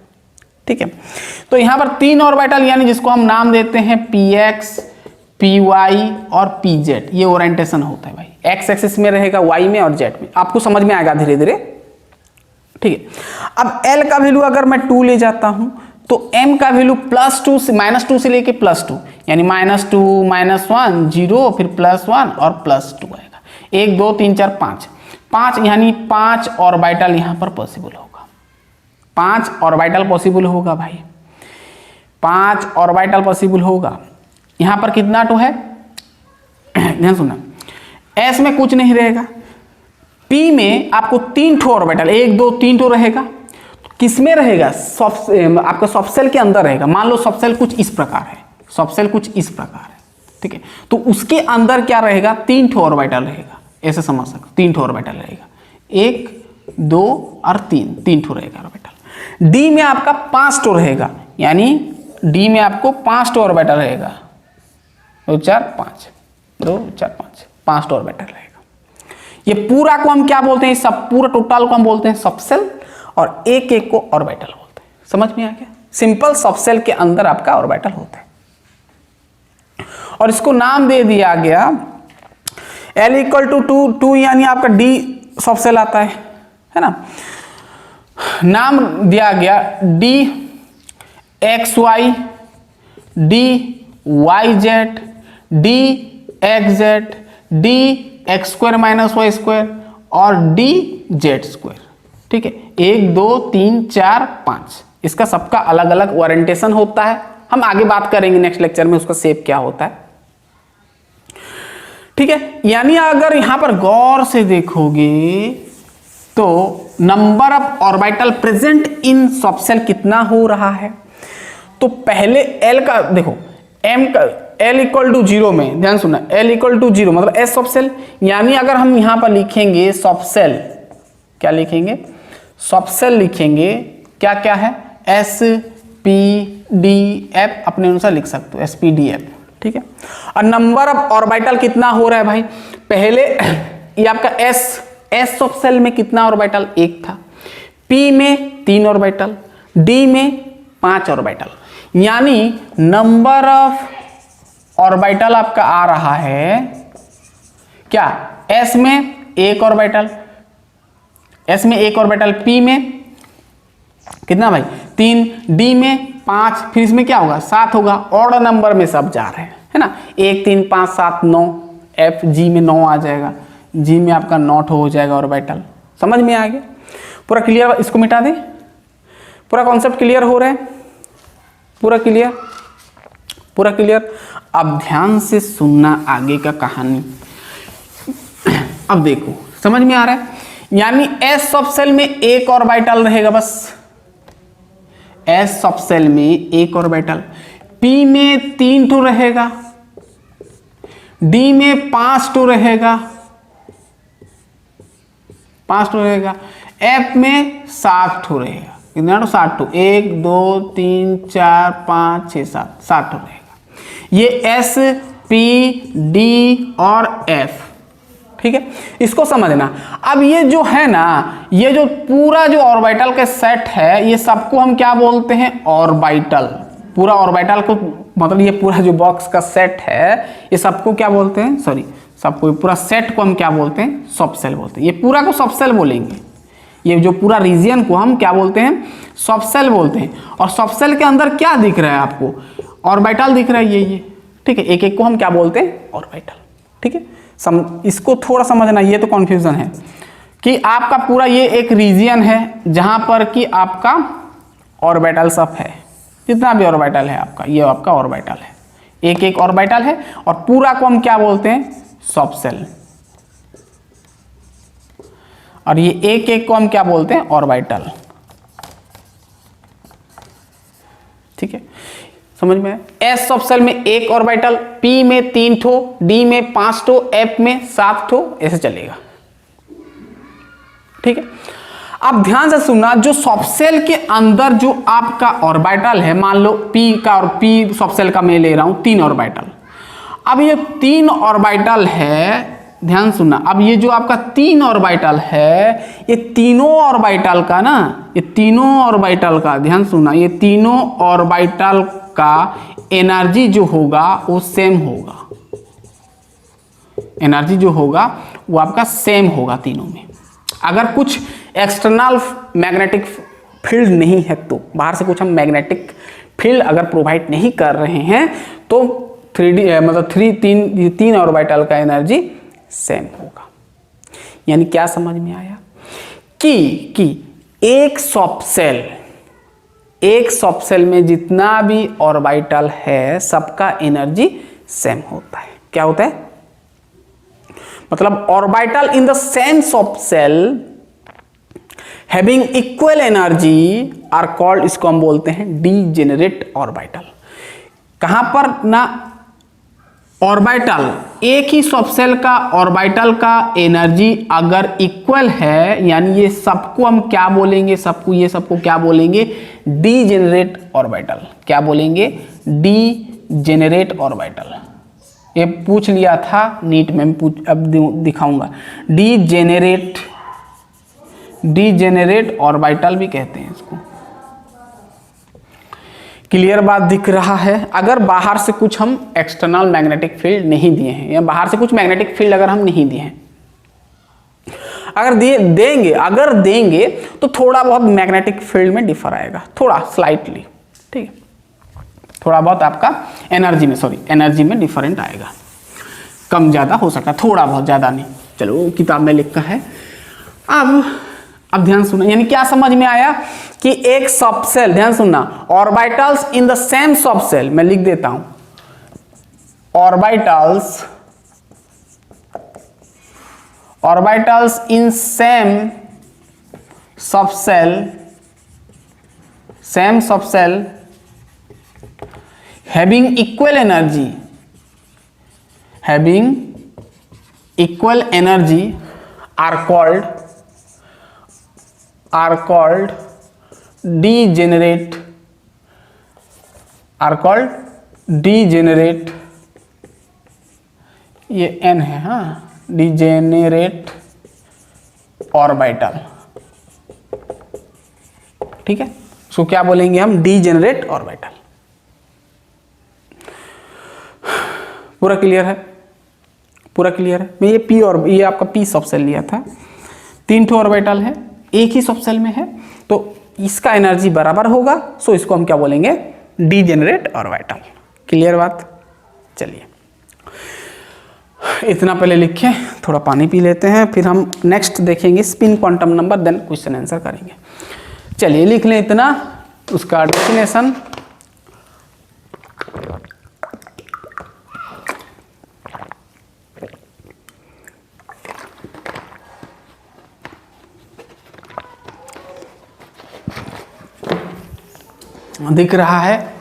ठीक है। तो यहां पर 3 ऑर्बिटल, यानी जिसको हम नाम देते हैं px, py और pz, ये ओरिएंटेशन होता है भाई, x एक्सिस में रहेगा, y में और z में, आपको समझ में आएगा धीरे धीरे, ठीक है। अब L का वैल्यू अगर मैं 2 ले जाता हूं तो M का वैल्यू +2 से -2 से लेके +2, यानी -2 -1 0 फिर +1 और +2 आएगा, 1 2 3 4 5, यानी 5 ऑर्बिटल यहां पर पॉसिबल होगा, 5 ऑर्बिटल पॉसिबल होगा भाई, 5 ऑर्बिटल पॉसिबल होगा। यहां पर कितना टो है, ध्यान सुनना, S में कुछ नहीं रहेगा, P में आपको 3 ठो ऑर्बिटल, 1 2 3 ठो रहेगा, किस में रहेगा, आपका सबसेल के अंदर रहेगा। मान लो सबसेल कुछ इस प्रकार है, सबसेल कुछ इस प्रकार है, ठीक है, तो उसके अंदर क्या रहेगा, 3 ठो ऑर्बिटल रहेगा, ऐसे समझ सकते, 3 ठो ऑर्बिटल रहेगा, 1 2 और 3 ठो रहेगा ऑर्बिटल। D में आपका 5 ठो रहेगा, यानी D में आपको 5 ठो ऑर्बिटल रहेगा, 2 4 5 2 4 5 ठो ऑर्बिटल रहेगा। ये पूरा को हम क्या बोलते हैं, सब पूरा टोटल को हम बोलते हैं सबसेल, और एक एक को ऑर्बिटल बोलते हैं। समझ में आ गया, सिंपल सबसेल के अंदर आपका ऑर्बिटल होता है, और इसको नाम दे दिया गया L = 2, यानी आपका D सबसेल आता है ना। नाम दिया गया d x y, d y z, d x z, d x square minus y square और डी जेड स्क्वायर। ठीक है, 1 2 3 4 5, इसका सबका अलग अलग ओरिएंटेशन होता है। हम आगे बात करेंगे नेक्स्ट लेक्चर में उसका शेप क्या होता है। ठीक है, यानी अगर यहां पर गौर से देखोगे तो number of orbital present in सब सेल कितना हो रहा है। तो पहले एल का देखो, एम का एल इक्वल टू 0 में, ध्यान सुनना, एल इक्वल टू 0 मतलब एस सब सेल, यानी अगर हम यहां पर लिखेंगे सब सेल, क्या लिखेंगे, सब सेल लिखेंगे, क्या क्या है, एस पी डी एफ, अपने अनुसार लिख सकते हो एस पी डी एफ। ठीक है, और नंबर ऑफ ऑर्बिटल कितना हो रहा है भाई, पहले ये आपका एस सब सेल में कितना ऑर्बिटल, 1 था, पी में 3 ऑर्बिटल, डी में 5 ऑर्बिटल, यानी नंबर ऑफ ऑर्बिटल आपका आ रहा है क्या, एस में 1 ऑर्बिटल, एस में 1 ऑर्बिटल, पी में कितना भाई 3, डी में 5, फिर इसमें क्या होगा 7 होगा, ऑड नंबर में सब जा रहे हैं, है ना, 1 3 5 7 9, एफ जी में 9 आ जाएगा, जी में आपका नॉट हो जाएगा ऑर्बिटल। समझ में आ गया, पूरा क्लियर, इसको मिटा दें, पूरा कॉन्सेप्ट क्लियर हो रहा है, पूरा क्लियर, पूरा क्लियर। अब ध्यान से सुनना आगे का कहानी। अब देखो समझ में आ रहा है, यानी एस सब सेल में 1 ऑर्बिटल रहेगा बस, एस सब सेल में 1 ऑर्बिटल, पी में 3 टू रहेगा, डी में 5 टू रहेगा, 5 टू रहेगा, एफ में 7 टू रहेगा, कितना टू 7 टू, 1 2 3 4 5 6 7, 7 टू रहेगा। ये एस पी डी और एफ, ठीक है, इसको समझना। अब ये जो है ना, ये जो पूरा जो ऑर्बिटल का सेट है, ये सबको हम क्या बोलते हैं, ऑर्बिटल। पूरा ऑर्बिटल को मतलब ये पूरा जो बॉक्स का सेट है, ये सबको क्या बोलते हैं, सॉरी सबको, पूरा सेट को हम क्या बोलते हैं, सब सेल बोलते हैं। ये पूरा को सब सेल बोलेंगे, ये जो पूरा रीजन को हम क्या बोलते हैं, सब सेल बोलते हैं। और सब सेल के अंदर क्या दिख रहा है आपको, ऑर्बिटल दिख रहा है, ये ठीक है, एक एक को हम क्या बोलते हैं, ऑर्बिटल। ठीक है, इसको थोड़ा समझना, ये तो कॉन्फ्यूजन है कि आपका पूरा ये एक रीजन है जहां पर कि आपका ऑर्बिटल सब है, जितना भी ऑर्बिटल है आपका, ये आपका ऑर्बिटल है, एक एक ऑर्बिटल है, और पूरा को हम क्या बोलते हैं, सब सेल, और ये एक एक को हम क्या बोलते हैं, ऑर्बिटल। ठीक है, समझ में, एस सब सेल में 1 ऑर्बिटल, पी में 3 ठो, डी में 5 ठो, एफ में 7 ठो, ऐसे चलेगा। ठीक है, अब ध्यान से सुनना, जो सब सेल के अंदर जो आपका ऑर्बिटल है, मान लो पी का, और पी सब सेल का मैं ले रहा हूं 3 ऑर्बिटल। अब ये 3 ऑर्बिटल है, ध्यान सुनना, अब ये जो आपका 3 ऑर्बिटल है, ये तीनों ऑर्बिटल का ना, ये तीनों ऑर्बिटल का, ध्यान सुनना, ये तीनों ऑर्बिटल का एनर्जी जो होगा वो सेम होगा, एनर्जी जो होगा वो आपका सेम होगा तीनों में। अगर कुछ एक्सटर्नल मैग्नेटिक फील्ड नहीं है, तो बाहर से कुछ हम मैग्नेटिक फील्ड अगर प्रोवाइड नहीं कर रहे हैं, तो 3D मतलब 3 ऑर्बिटल का एनर्जी सेम होगा। यानी क्या समझ में आया कि एक सब सेल में जितना भी ऑर्बिटल है, सबका एनर्जी सेम होता है। क्या होता है, मतलब orbital in the same sub shell having equal energy are called, इसको हम बोलते हैं डीजेनरेट ऑर्बिटल। कहां पर ना, ऑर्बिटल, एक ही सब सेल का ऑर्बिटल का एनर्जी अगर इक्वल है, यानी ये सबको हम क्या बोलेंगे, सबको क्या बोलेंगे, डीजेनरेट ऑर्बिटल। क्या बोलेंगे, डीजेनरेट ऑर्बिटल। ये पूछ लिया था नीट में, अब दिखाऊंगा। डीजेनरेट ऑर्बिटल भी कहते हैं इसको। क्लियर बात दिख रहा है। अगर बाहर से कुछ हम एक्सटर्नल मैग्नेटिक फील्ड नहीं दिए हैं, या बाहर से कुछ मैग्नेटिक फील्ड अगर हम नहीं दिए हैं, अगर देंगे तो थोड़ा बहुत मैग्नेटिक फील्ड में डिफर आएगा, थोड़ा स्लाइटली, ठीक है, थोड़ा बहुत आपका एनर्जी में डिफरेंट आएगा, कम ज़्यादा हो सकता है, थोड़ा बहुत, ज़्यादा नहीं। चलो किताब में लिखा है। अब ध्यान सुना, यानी क्या समझ में आया कि एक सब सेल, ध्यान सुनना, orbitals in the same sub cell, मैं लिख देता हूं, orbitals in same sub cell having equal energy are called degenerate, ये n है, हाँ, degenerate ऑर्बिटल, ठीक है, उसको क्या बोलेंगे हम, डीजेनरेट ऑर्बिटल। पूरा क्लियर है? मैं ये पी और ये आपका पी सब सेल लिया था, 3 ठो ऑर्बिटल है, एक ही सब सेल में है, तो इसका एनर्जी बराबर होगा, सो इसको हम क्या बोलेंगे, डीजेनरेट ऑर्बिटल। क्लियर बात? चलिए इतना पहले लिखें, थोड़ा पानी पी लेते हैं, फिर हम नेक्स्ट देखेंगे spin quantum number, then question answer करेंगे। चलिए लिख लें इतना, उसका डेफिनेशन। दिख रहा है?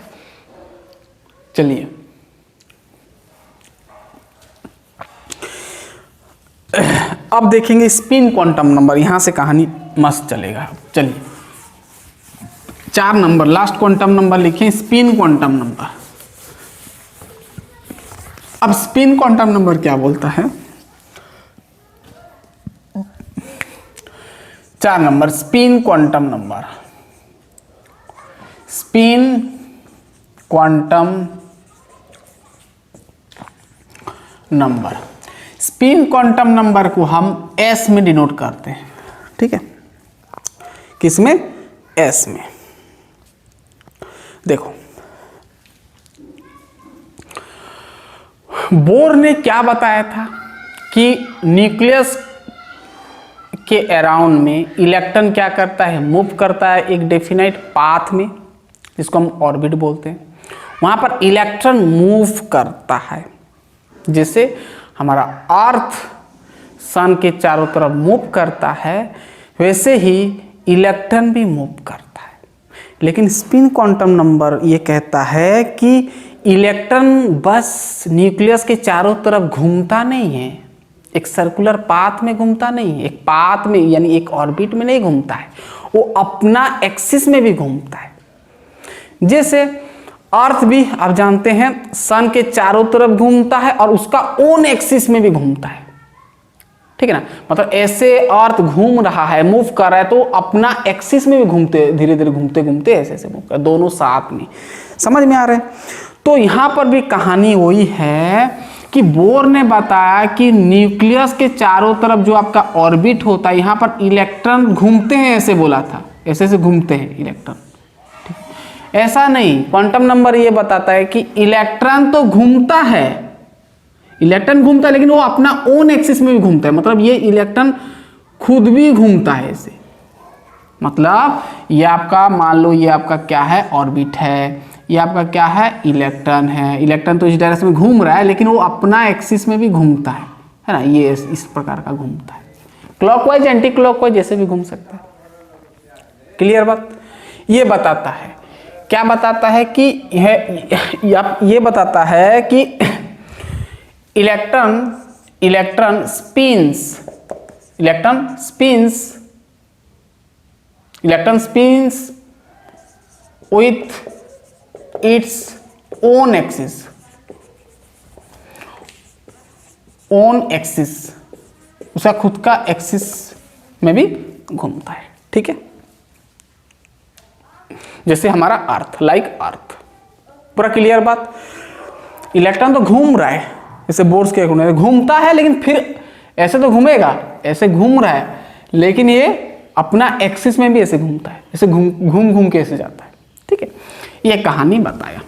चलिए अब देखेंगे स्पिन क्वांटम नंबर, यहां से कहानी मस्त चलेगा। चलिए 4 नंबर, लास्ट क्वांटम नंबर लिखें, स्पिन क्वांटम नंबर। अब स्पिन क्वांटम नंबर क्या बोलता है? 4 number spin quantum number, spin quantum number. Spin quantum number को हम एस में डिनोट करते हैं, ठीक है, किसमें? एस में। देखो बोर ने क्या बताया था कि न्यूक्लियस के अराउंड में इलेक्ट्रॉन क्या करता है, मूव करता है एक डेफिनाइट पाथ में, जिसको हम ऑर्बिट बोलते हैं। वहां पर इलेक्ट्रॉन मूव करता है, जैसे हमारा अर्थ सन के चारों तरफ मूव करता है, वैसे ही इलेक्ट्रॉन भी मूव करता है। लेकिन स्पिन क्वांटम नंबर ये कहता है कि इलेक्ट्रॉन बस न्यूक्लियस के चारों तरफ घूमता नहीं है, एक सर्कुलर पाथ में घूमता नहीं है, एक पाथ में यानी एक ऑर्बिट में नहीं घूमता है, वो अपना एक्सिस में भी घूमता है। जैसे अर्थ भी आप जानते हैं सन के चारों तरफ घूमता है और उसका ओन एक्सिस में भी घूमता है, ठीक है ना, मतलब ऐसे अर्थ घूम रहा है, मूव कर रहा है, तो अपना एक्सिस में भी घूमते, धीरे धीरे घूमते घूमते ऐसे मूव कर, दोनों साथ में। समझ में आ रहा है? तो यहां पर भी कहानी वही है कि बोर ने बताया कि न्यूक्लियस के चारों तरफ जो आपका ऑर्बिट होता है, यहां पर इलेक्ट्रॉन घूमते हैं, ऐसे बोला था, ऐसे से घूमते हैं इलेक्ट्रॉन। ऐसा नहीं, क्वांटम नंबर ये बताता है कि इलेक्ट्रॉन तो घूमता है, इलेक्ट्रॉन घूमता है, लेकिन वो अपना ओन एक्सिस में भी घूमता है, मतलब ये इलेक्ट्रॉन खुद भी घूमता है ऐसे। मतलब ये आपका मान लो ये आपका क्या है, ऑर्बिट है, ये आपका क्या है, इलेक्ट्रॉन है। इलेक्ट्रॉन तो इस डायरेक्शन में घूम रहा है, लेकिन वो अपना एक्सिस में भी घूमता है ना, ये इस प्रकार का घूमता है, क्लॉकवाइज एंटी क्लॉकवाइज जैसे भी घूम सकता है। क्लियर बात? ये बताता है, क्या बताता है कि ये बताता है कि electron spins with its own axis, उसका खुद का एक्सिस में भी घूमता है, ठीक है, जैसे हमारा अर्थ, लाइक अर्थ। पूरा क्लियर बात? इलेक्ट्रॉन तो घूम रहा है, जैसे बोर्ड्स के घूमता है, लेकिन फिर ऐसे तो घूमेगा, ऐसे घूम रहा है, लेकिन ये अपना एक्सिस में भी ऐसे घूमता है, ऐसे घूम घूम के ऐसे जाता है। ठीक है, ये कहानी बताया।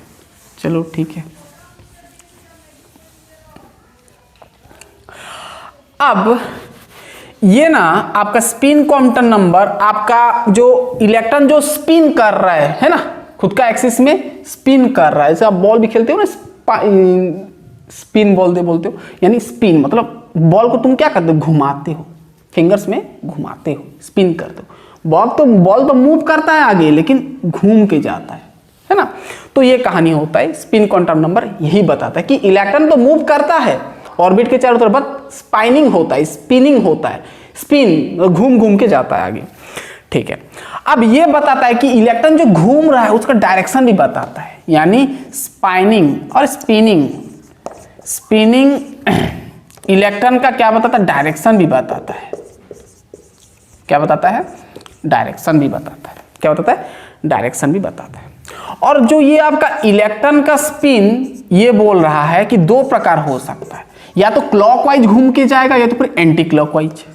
चलो ठीक है। अब ये ना आपका स्पिन क्वांटम नंबर, आपका जो इलेक्ट्रॉन जो स्पिन कर रहा है ना, खुद का एक्सिस में स्पिन कर रहा है। जैसे आप बॉल भी खेलते हो ना, स्पिन बोलते हो, यानी स्पिन मतलब बॉल को तुम क्या करते हो, घुमाते हो, फिंगर्स में घुमाते हो, स्पिन करते हो। बॉल तो मूव करता है आगे, लेकिन घूम के जाता है ना। तो ये कहानी होता है, स्पिन क्वांटम नंबर यही बताता है कि इलेक्ट्रॉन तो मूव करता है ऑर्बिट के चारों तरफ, बट स्पाइनिंग होता है, स्पिनिंग होता है, स्पिन घूम घूम के जाता है आगे। ठीक है, अब ये बताता है कि इलेक्ट्रॉन जो घूम रहा है उसका डायरेक्शन भी बताता है, यानी स्पाइनिंग और स्पिनिंग। इलेक्ट्रॉन का क्या बताता है, डायरेक्शन भी बताता है। क्या बताता है, डायरेक्शन भी बताता है। क्या बताता है, डायरेक्शन भी बताता है। और जो ये आपका इलेक्ट्रॉन का स्पिन ये बोल रहा है कि दो प्रकार हो सकता है, या तो क्लॉकवाइज घूम के जाएगा या तो फिर एंटी क्लॉकवाइज।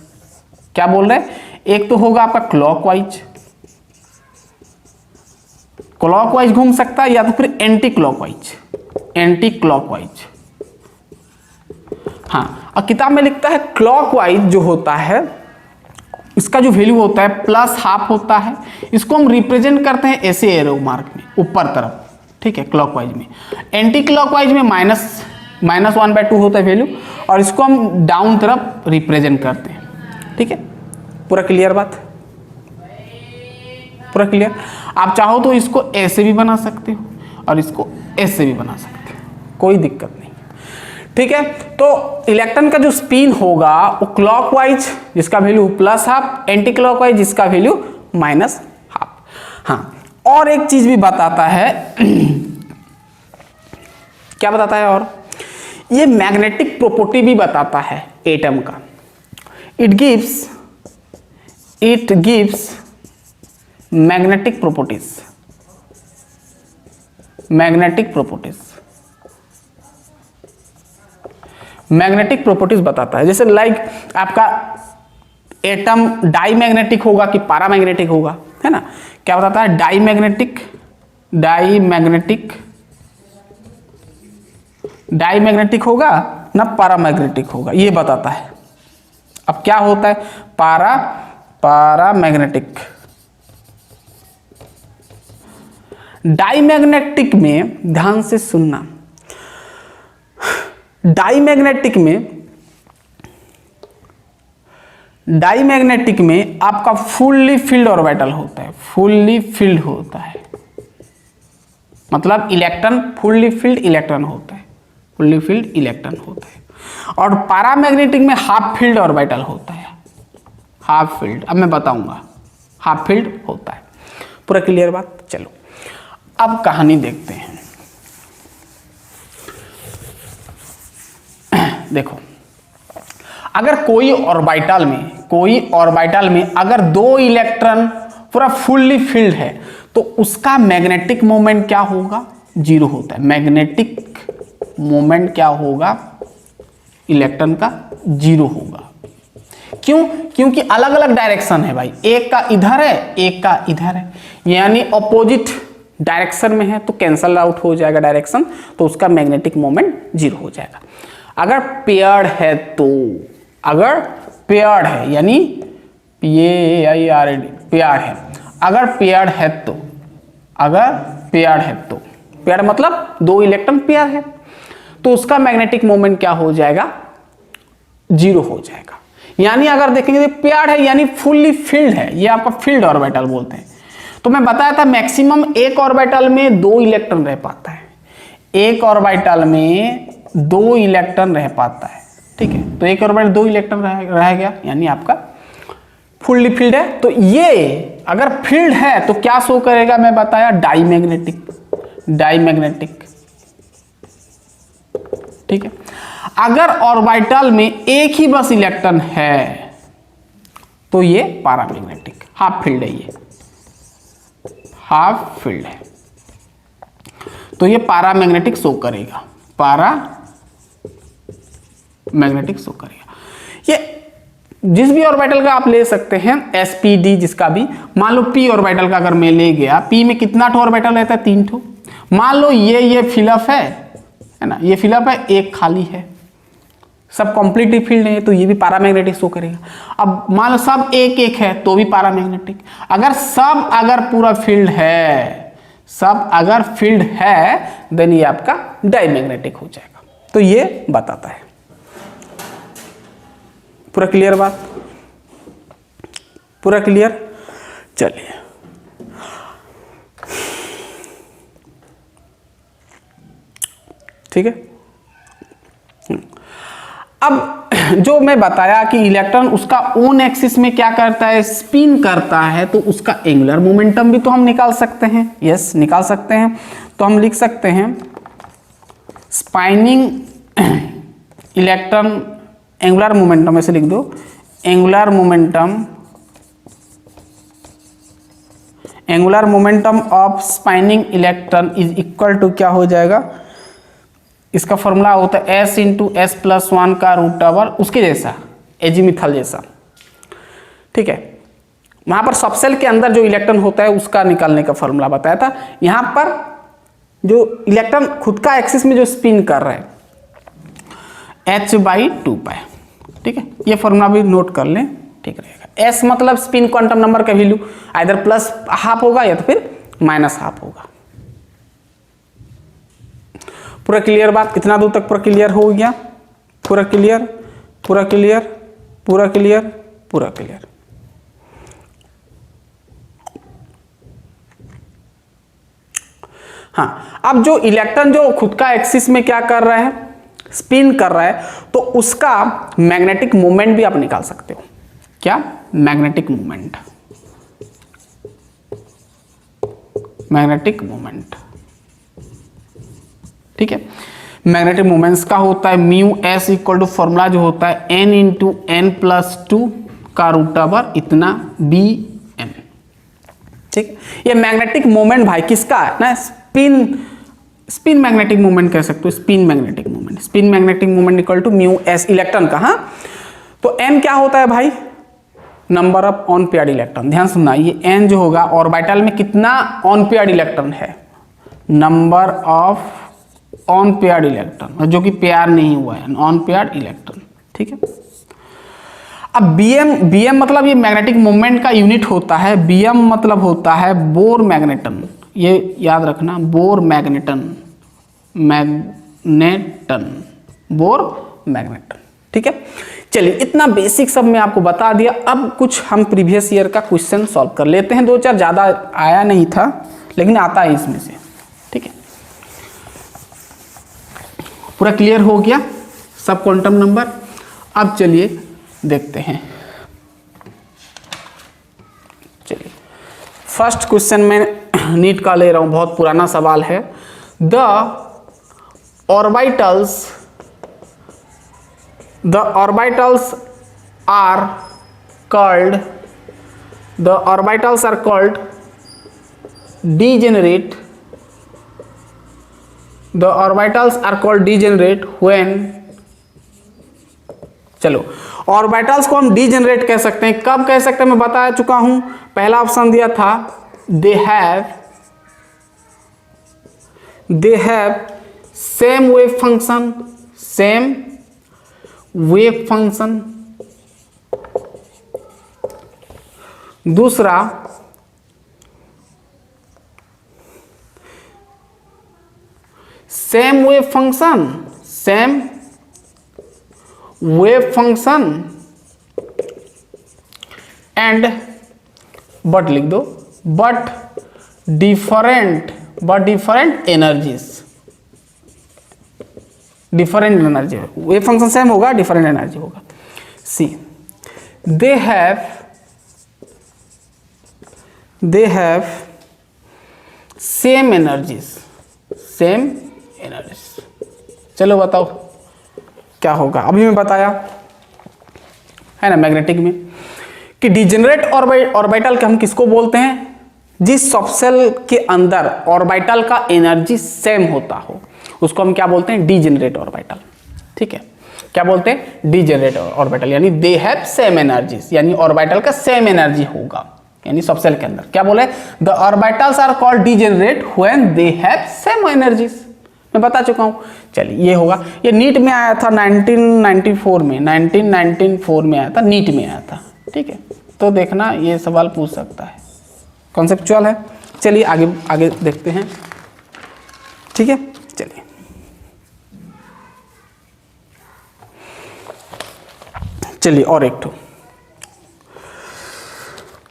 क्या बोल रहे हैं, एक तो होगा आपका क्लॉकवाइज घूम सकता है, या तो फिर एंटी क्लॉकवाइज। हाँ, और किताब में लिखता है क्लॉकवाइज जो होता है इसका जो वैल्यू होता है +½ होता है। इसको हम रिप्रेजेंट करते हैं ऐसे एरो मार्क में ऊपर तरफ। ठीक है, क्लॉकवाइज में। एंटी क्लॉकवाइज में -1/2 होता है वैल्यू, और इसको हम डाउन तरफ रिप्रेजेंट करते हैं। ठीक है, पूरा क्लियर बात, पूरा क्लियर। आप चाहो तो इसको ऐसे भी बना सकते हो और इसको ऐसे भी बना सकते हो, कोई दिक्कत नहीं। ठीक है, तो इलेक्ट्रॉन का जो स्पिन होगा वो क्लॉकवाइज जिसका वैल्यू +½ एंटी क्लॉकवाइज जिसका वैल्यू -½ हाँ, और एक चीज भी बताता है क्या बताता है, और ये मैग्नेटिक प्रॉपर्टी भी बताता है एटम का। इट गिव्स मैग्नेटिक प्रॉपर्टीज बताता है। जैसे लाइक आपका एटम डाईमैग्नेटिक होगा कि पैरामैग्नेटिक होगा, है ना। क्या बताता है, डाईमैग्नेटिक होगा ना पैरामैग्नेटिक होगा, ये बताता है। अब क्या होता है, पैरामैग्नेटिक। डाईमैग्नेटिक में ध्यान से सुनना, डाईमैग्नेटिक में आपका फुल्ली फिल्ड ऑर्बिटल होता है, फुल्ली फिल्ड होता है, मतलब इलेक्ट्रॉन फुल्ली फिल्ड इलेक्ट्रॉन होता है, फुल्ली फिल्ड इलेक्ट्रॉन होता है। और पैरामैग्नेटिक में हाफ फील्ड ऑर्बिटल होता है, हाफ फील्ड। अब मैं बताऊंगा, हाफ फील्ड होता है। पूरा क्लियर बात। चलो अब कहानी देखते हैं। देखो, अगर कोई ऑर्बिटल में अगर 2 इलेक्ट्रॉन पूरा फुल्ली फिल्ड है तो उसका मैग्नेटिक मोमेंट क्या होगा, 0 होता है। मैग्नेटिक मोमेंट क्या होगा, इलेक्ट्रॉन का 0 होगा। क्यों, क्योंकि अलग अलग डायरेक्शन है भाई, एक का इधर है एक का इधर है, यानी अपोजिट डायरेक्शन में है तो कैंसल आउट हो जाएगा डायरेक्शन, तो उसका मैग्नेटिक मोमेंट 0 हो जाएगा। अगर पेयर्ड है तो, अगर पेयर्ड है यानी PAIRD पेयर्ड है, अगर पेयर्ड है तो, पेयर्ड मतलब 2 इलेक्ट्रॉन पेयर है तो उसका मैग्नेटिक मोमेंट क्या हो जाएगा, 0 हो जाएगा। यानी अगर देखेंगे पेयर्ड है यानी फुल्ली फिल्ड है, ये आपका फील्ड ऑर्बिटल बोलते हैं। तो मैं बताया था मैक्सिमम एक ऑर्बिटल में 2 इलेक्ट्रॉन रह पाता है, एक ऑर्बिटल में 2 इलेक्ट्रॉन रह पाता है। ठीक है, तो एक ऑर्बिटल 2 इलेक्ट्रॉन रह गया, यानी आपका फुल्ली फील्ड है। तो ये अगर फील्ड है तो क्या शो करेगा, मैं बताया डाईमैग्नेटिक। ठीक है, अगर ऑर्बिटल में एक ही बस इलेक्ट्रॉन है तो ये पैरामैग्नेटिक, हाफ फील्ड है, ये हाफ फील्ड है तो ये पैरामैग्नेटिक शो करेगा, पैरामैग्नेटिक शो करेगा। ये जिस भी ऑर्बिटल का आप ले सकते हैं sp_d, जिसका भी मान लो p ऑर्बिटल का अगर मैं ले गया, p में कितना ठो ऑर्बिटल रहता है? 3 ठो। मान लो ये फिलअप है ना, ये फिलअप है, एक खाली है, सब कंप्लीटली फील्ड है, तो ये भी पैरामैग्नेटिक शो करेगा। अब मान लो सब एक एक है तो भी पैरामैग्नेटिक। अगर पूरा फील्ड है, सब अगर फील्ड है, देन ये आपका डायमैग्नेटिक हो जाएगा। तो ये बताता है। पूरा क्लियर बात? पूरा क्लियर? चलिए ठीक है। अब जो मैं बताया कि इलेक्ट्रॉन उसका ओन एक्सिस में क्या करता है? स्पिन करता है, तो उसका एंगुलर मोमेंटम भी तो हम निकाल सकते हैं। यस, निकाल सकते हैं। तो हम लिख सकते हैं स्पाइनिंग इलेक्ट्रॉन एंगुलर मोमेंटम, ऐसे लिख दो, angular momentum of spinning electron is equal to क्या हो जाएगा? इसका फॉर्मूला होता है s इंटू एस प्लस 1 का रूट ओवर उसके जैसा, एजीमिथल जैसा। ठीक है, वहां पर सबसेल के अंदर जो इलेक्ट्रॉन होता है उसका निकालने का फॉर्मूला बताया था। यहां पर जो इलेक्ट्रॉन खुद का एक्सिस में जो स्पिन कर रहा है h/2π। ठीक है, ये फॉर्मूला भी नोट कर लें, ठीक रहेगा। s मतलब स्पिन क्वांटम नंबर का वैल्यू आइदर प्लस हाफ होगा या तो फिर माइनस हाफ होगा। पूरा क्लियर बात? इतना दूर तक पूरा क्लियर हो गया? पूरा क्लियर, पूरा क्लियर, पूरा क्लियर, पूरा क्लियर। हाँ, अब जो इलेक्ट्रॉन जो खुद का एक्सिस में क्या कर रहा है? स्पिन कर रहा है, तो उसका मैग्नेटिक मोमेंट भी आप निकाल सकते हो। क्या? Magnetic moment, magnetic moment. ठीक है, मैग्नेटिक मोमेंट्स का होता है mu s equal to formula जो होता है n इंटू एन प्लस 2 का रूट ओवर इतना बी एम। ठीक, ये मैग्नेटिक मोमेंट भाई किसका है ना? स्पिन मैग्नेटिक मोमेंट कह सकते हो, spin magnetic moment. Spin magnetic moment equal to mu s electron का। हाँ, तो n क्या होता है भाई? Number of unpaired electron. ध्यान सुनना, ये n जो होगा ऑर्बिटल में कितना ऑन पेयर्ड इलेक्ट्रॉन है? Number of unpaired electron, जो कि पेयर नहीं हुआ है, ऑन पेयर्ड इलेक्ट्रॉन। ठीक है, अब bm मतलब ये मैग्नेटिक मोमेंट का यूनिट होता है। bm मतलब होता है बोर मैग्नेटन, ये याद रखना, बोर मैग्नेटन, बोर मैग्नेटन। ठीक है, चलिए इतना बेसिक सब मैं आपको बता दिया। अब कुछ हम प्रीवियस ईयर का क्वेश्चन सॉल्व कर लेते हैं। 2-4 ज़्यादा आया नहीं था, लेकिन आता है इसमें से। ठीक है, पूरा क्लियर हो गया सब क्वांटम नंबर। अब चलिए देखते हैं। चलिए फर्स्ट क्वेश्चन में नीट का ले रहा हूं, बहुत पुराना सवाल है। The orbitals are called degenerate. The orbitals are called degenerate when, चलो ऑर्बिटल्स को हम डीजेनरेट कह सकते हैं। कब कह सकते हैं मैं बता चुका हूं। पहला ऑप्शन दिया था they have same wave function. दूसरा same wave function and but लिख दो, but different energies. Different energy, wave function same होगा, डिफरेंट एनर्जी होगा। C they have same energies. चलो बताओ क्या होगा। अभी मैं बताया है ना मैग्नेटिक में कि डिजेनरेट ऑर्बिटल के हम किसको बोलते हैं? जिस सबसेल के अंदर ऑर्बिटल का एनर्जी सेम होता हो उसको हम क्या बोलते हैं? Degenerate orbital. ठीक है, क्या बोलते हैं, डीजेनरेट ऑर्बिटल, यानी दे हैव सेम एनर्जीज, यानी ऑर्बिटल का सेम एनर्जी होगा, यानी सब सेल के अंदर क्या बोले, the orbitals are called degenerate when they have same energies, मैं बता चुका हूं। चलिए ये होगा, ये नीट में आया था 1994 में, 1994 में आया था, नीट में आया था, ठीक है, तो देखना ये सवाल पूछ सकता है, कॉन्सेप्चुअल है। चलिए आगे आगे देखते हैं, ठीक है, चलिए चलिए और एक ठो,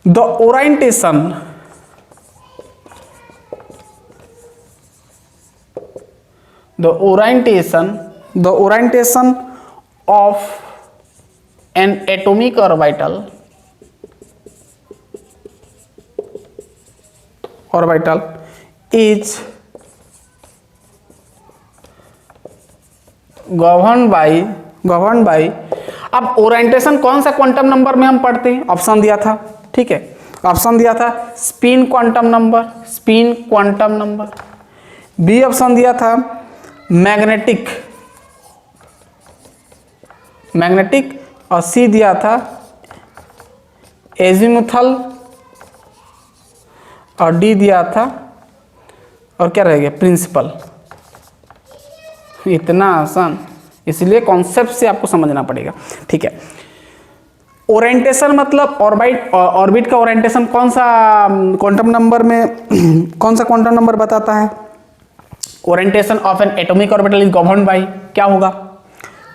the orientation of an atomic orbital is governed by अब ओरिएंटेशन कौन सा क्वांटम नंबर में हम पढ़ते हैं, ऑप्शन दिया था, ठीक है, ऑप्शन दिया था spin quantum number, B option दिया था मैग्नेटिक, और सी दिया था एजीमुथल, और डी दिया था, और क्या रह गया, प्रिंसिपल। इतना आसान, इसलिए कॉन्सेप्ट से आपको समझना पड़ेगा, ठीक है। ओरिएंटेशन मतलब ऑर्बिट का ओरिएंटेशन कौन सा क्वांटम नंबर में कौन सा क्वांटम नंबर बताता है, orientation of N atomic orbital is governed bye, क्या होगा,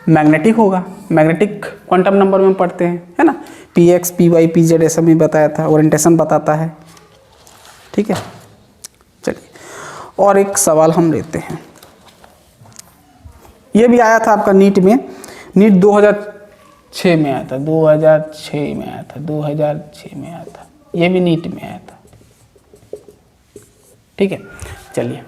मैग्नेटिक होगा, मैग्नेटिक क्वांटम नंबर में पढ़ते हैं, है ना, px py pz ऐसा भी बताया था, ओरिएंटेशन बताता है, ठीक है। चलिए और एक सवाल हम लेते हैं, ये भी आया था आपका नीट में, नीट 2006 में आया था, 2006 में आया था, ये भी नीट में आया था, ठीक है। चलिए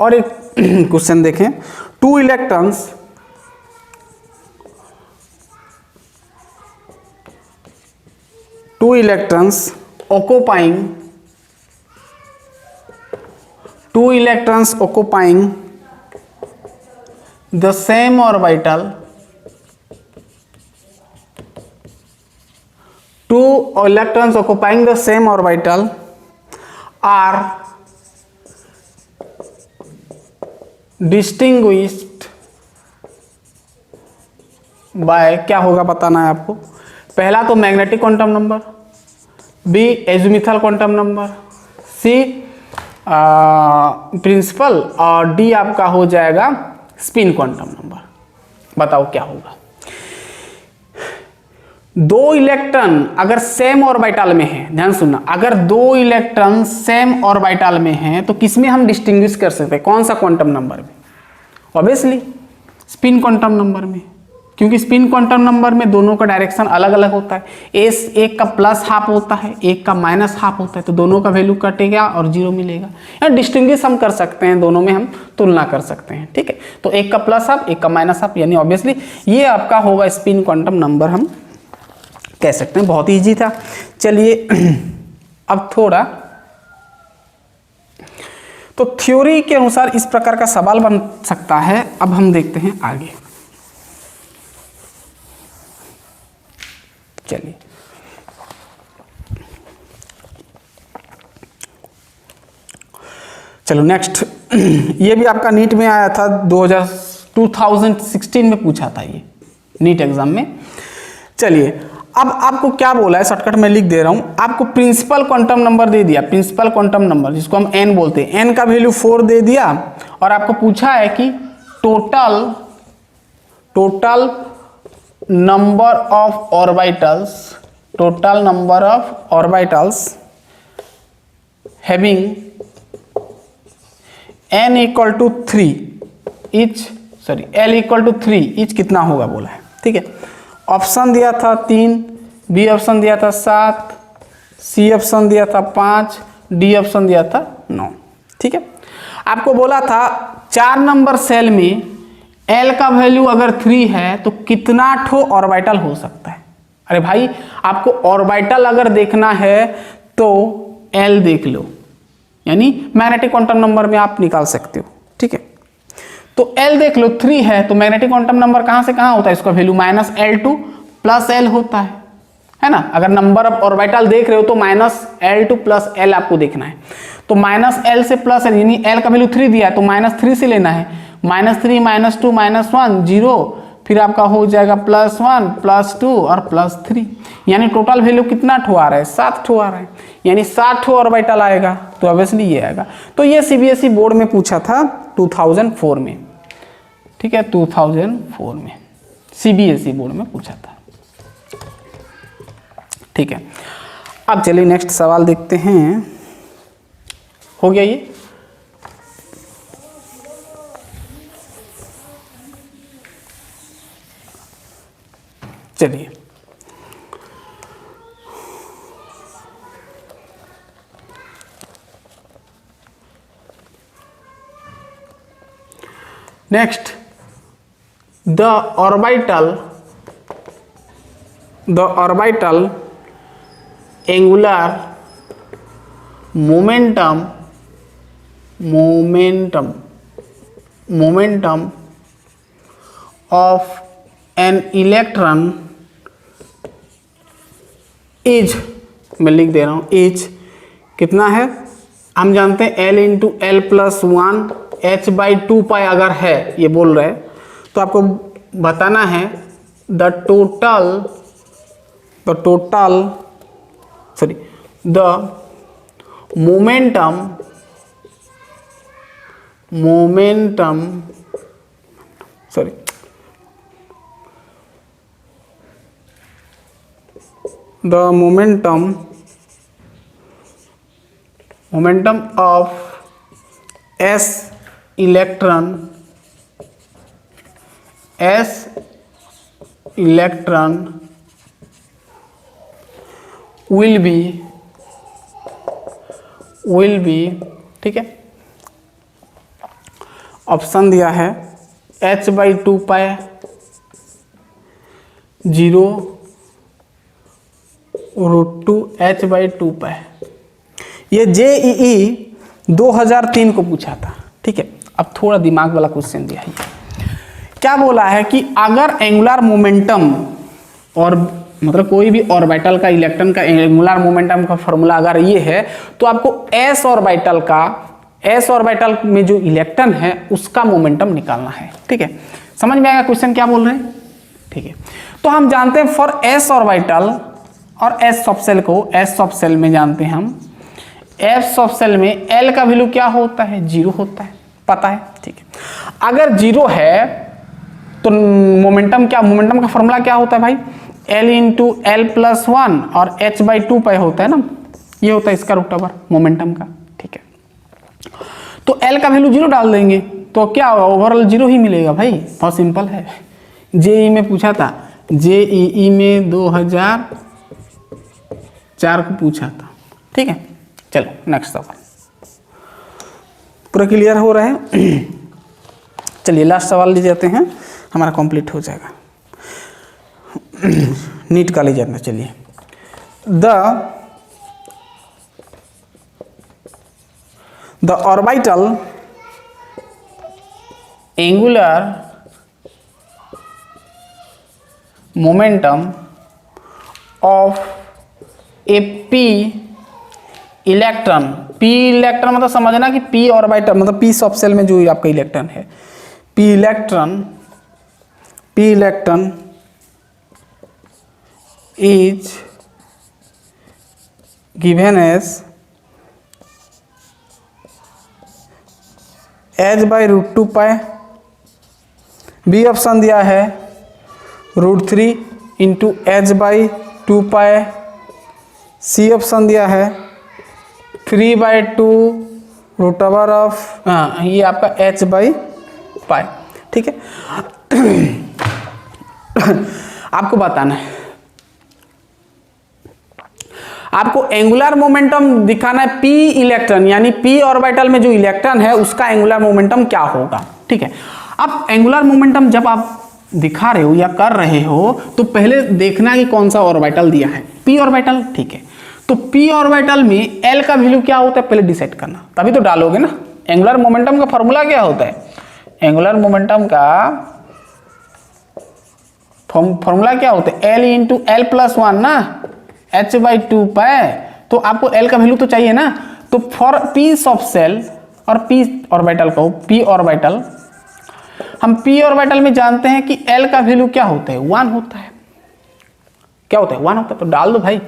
और एक क्वेश्चन देखें, two electrons occupying the same orbital, are distinguished by, क्या होगा बताना है आपको, पहला तो magnetic quantum number, B azimuthal quantum number, C principal, और डी आपका हो जाएगा स्पिन क्वांटम नंबर। बताओ क्या होगा। दो इलेक्ट्रॉन अगर सेम ऑर्बिटल में है, ध्यान सुनना, अगर दो इलेक्ट्रॉन सेम ऑर्बिटल में हैं तो किसमें हम डिस्टिंग्विश कर सकते हैं, कौन सा क्वांटम नंबर में, ऑब्वियसली स्पिन क्वांटम नंबर में, क्योंकि स्पिन क्वांटम नंबर में दोनों का डायरेक्शन अलग अलग होता है, एक का प्लस हाफ होता है, एक का माइनस हाफ होता है, तो दोनों का वैल्यू कटेगा और जीरो मिलेगा, या डिस्टिंग्विश हम कर सकते हैं, दोनों में हम तुलना कर सकते हैं, ठीक है। तो एक का प्लस हाफ, एक का माइनस हाफ, यानी ऑब्वियसली ये आपका होगा स्पिन क्वांटम नंबर, हम कह सकते हैं, बहुत ईजी था। चलिए अब थोड़ा तो थ्योरी के अनुसार इस प्रकार का सवाल बन सकता है। अब हम देखते हैं आगे, चलिए चलो नेक्स्ट, ये भी आपका नीट में आया था, 2016 में पूछा था ये नीट एग्जाम में। चलिए अब आपको क्या बोला है, शॉर्टकट में लिख दे रहा हूं, आपको प्रिंसिपल क्वांटम नंबर दे दिया, प्रिंसिपल क्वांटम नंबर जिसको हम n बोलते हैं, n का वैल्यू 4 दे दिया, और आपको पूछा है कि total number of orbitals having n equal to 3 each, sorry l equal to 3 each कितना होगा बोला है, ठीक है। ऑप्शन दिया था 3, बी ऑप्शन दिया था 7, सी ऑप्शन दिया था 5, डी ऑप्शन दिया था 9, ठीक है। आपको बोला था 4 नंबर सेल में L का वैल्यू अगर 3 है तो कितना ठो ऑर्बिटल हो सकता है। अरे भाई आपको ऑर्बिटल अगर देखना है तो L देख लो, यानी मैग्नेटिक क्वांटम नंबर में आप निकाल सकते हो, ठीक है। तो L देख लो 3 है, तो मैग्नेटिक क्वांटम नंबर कहां से कहां होता है, इसका वैल्यू -L2 + L होता है ना। अगर नंबर ऑफ ऑर्बिटल देख रहे हो तो -L2 + L आपको देखना है। तो -L से +L, यानी L का वैल्यू 3 दिया है तो -3 से लेना है। -3 -2 -1 0, फिर आपका हो जाएगा +1 +2 और +3, यानी टोटल वैल्यू कितना ठो आ रहा है, 7 ठो आ रहा है, यानी 7 ठो ऑर्बिटल आएगा, तो ऑब्वियसली ये आएगा। तो ये सीबीएसई बोर्ड में पूछा था 2004 में, ठीक है, 2004 में सीबीएसई बोर्ड में पूछा था, ठीक है। अब चलिए नेक्स्ट सवाल देखते हैं। हो गया ये, चलिए next, the orbital angular momentum of an electron is, मैं लिख दे रहा हूँ, इज कितना है, हम जानते हैं L × L + 1 h/2π अगर है, ये बोल रहे हैं, तो आपको बताना है the momentum of s electron will be, ठीक है, ऑप्शन दिया है h/2π 0 √2 h/2π। ये JEE 2003 को पूछा था, ठीक है। अब थोड़ा दिमाग वाला क्वेश्चन दिया है, क्या बोला है कि अगर एंगुलर मोमेंटम, और मतलब कोई भी ऑर्बिटल का इलेक्ट्रॉन का एंगुलर मोमेंटम का फॉर्मूला अगर ये है, तो आपको s ऑर्बिटल में जो इलेक्ट्रॉन है उसका मोमेंटम निकालना है, ठीक है। समझ में आएगा क्वेश्चन क्या बोल रहे हैं, ठीक है। तो हम जानते हैं फॉर s ऑर्बिटल और s सब सेल को, s सब सेल में जानते हैं हम, f सब सेल में L का वैल्यू क्या होता है, 0 होता है, पता है, ठीक है। अगर 0 है तो मोमेंटम का फॉर्मूला क्या होता है भाई, L × L + 1 और h/2π होता है ना, ये होता है इसका √, मोमेंटम का, ठीक है। तो L का वैल्यू 0 डाल देंगे तो क्या होगा, ओवरऑल 0 ही मिलेगा भाई, बहुत सिंपल है। JEE में पूछा था, JEE में 2004 को पूछा था, ठीक है। चलो नेक्स्ट सवाल, पूरा क्लियर हो रहा है। चलिए लास्ट सवाल ले जाते हैं, हमारा कंप्लीट हो जाएगा, नीट का ले जाना। चलिए, the orbital angular momentum of a p electron, p electron मतलब समझना कि p ऑर्बिटल मतलब p सब सेल में जो आपका इलेक्ट्रॉन है, p electron is given as h/√2π, B option दिया है √3 × h/2π, सी ऑप्शन दिया है 3/2 √, ये आपका h/π, ठीक है। आपको बताना है, आपको एंगुलर मोमेंटम दिखाना है p इलेक्ट्रॉन, यानी p ऑर्बिटल में जो इलेक्ट्रॉन है उसका एंगुलर मोमेंटम क्या होगा, ठीक है। अब एंगुलर मोमेंटम जब आप दिखा रहे हो या कर रहे हो तो पहले देखना कि कौन सा ऑर्बिटल दिया है, p ऑर्बिटल, ठीक है। तो p ऑर्बिटल में l का वैल्यू क्या होता है पहले डिसाइड करना, तभी तो डालोगे ना। एंगुलर मोमेंटम का फॉर्मूला क्या होता है? एंगुलर मोमेंटम का फॉर्मूला क्या होता है? L into L plus one ना, h/2 पाए। तो आपको L का वैल्यू तो चाहिए ना। तो फॉर पीस ऑफ सेल और p ऑर्बिटल कहो, p ऑर्बिटल, हम p ऑर्बिटल में जानते हैं कि L का वैल्यू क्या होता है? 1 होता है। क्या होता है? 1 होता है। तो डाल दो भाई।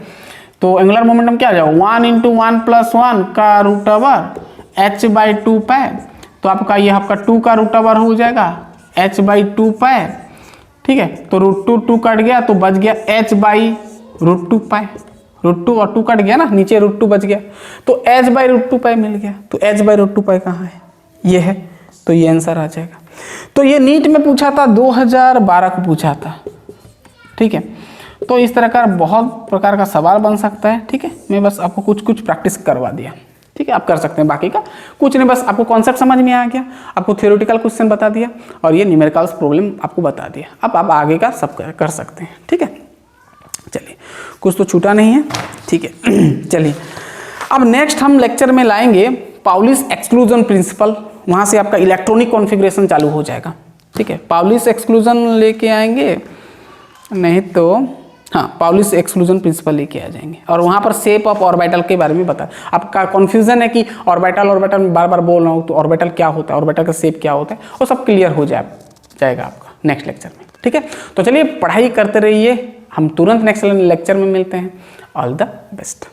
तो एंगुलर मोमेंटम क्या आ जाएगा? 1 इंटू 1 प्लस 1 का रूट ओवर h/2 पाए। तो आपका ये आपका 2 का रूट ओवर हो जाएगा h/2 पाए। ठीक है, तो √2 कट गया तो बच गया h/√2 पाए। √2 और 2 कट गया ना, नीचे √2 बच गया, तो h/√2 पाए मिल गया। तो h/√2 पाए कहाँ है? ये है। तो ये आंसर आ जाएगा। तो ये नीट में पूछा था, 2012 को पूछा था। ठीक है, तो इस तरह का बहुत प्रकार का सवाल बन सकता है। ठीक है, मैं बस आपको कुछ कुछ प्रैक्टिस करवा दिया। ठीक है, आप कर सकते हैं, बाकी का कुछ नहीं, बस आपको कॉन्सेप्ट समझ में आ गया, आपको थ्योरेटिकल क्वेश्चन बता दिया और ये न्यूमेरिकल्स प्रॉब्लम आपको बता दिया। अब आप आगे का सब कर सकते हैं। ठीक है, चलिए, कुछ तो छूटा नहीं है। ठीक है चलिए, अब नेक्स्ट हम लेक्चर में लाएंगे पाउलिस एक्सक्लूजन प्रिंसिपल। वहाँ से आपका इलेक्ट्रॉनिक कॉन्फ़िगरेशन चालू हो जाएगा। ठीक है, पाउलिस एक्सक्लूजन लेके आएंगे, नहीं तो हाँ पाउलिस एक्सक्लूजन प्रिंसिपल लेके आ जाएंगे। और वहाँ पर शेप ऑफ ऑर्बिटल के बारे में बता। आपका कन्फ्यूजन है कि ऑर्बिटल में बार बार बोल रहा हूँ, तो ऑर्बिटल क्या होता है, ऑर्बिटल का शेप क्या होता है, वो सब क्लियर हो जाएगा आपका नेक्स्ट लेक्चर में। ठीक है, तो चलिए पढ़ाई करते रहिए, हम तुरंत नेक्स्ट लेक्चर में मिलते हैं। All the best.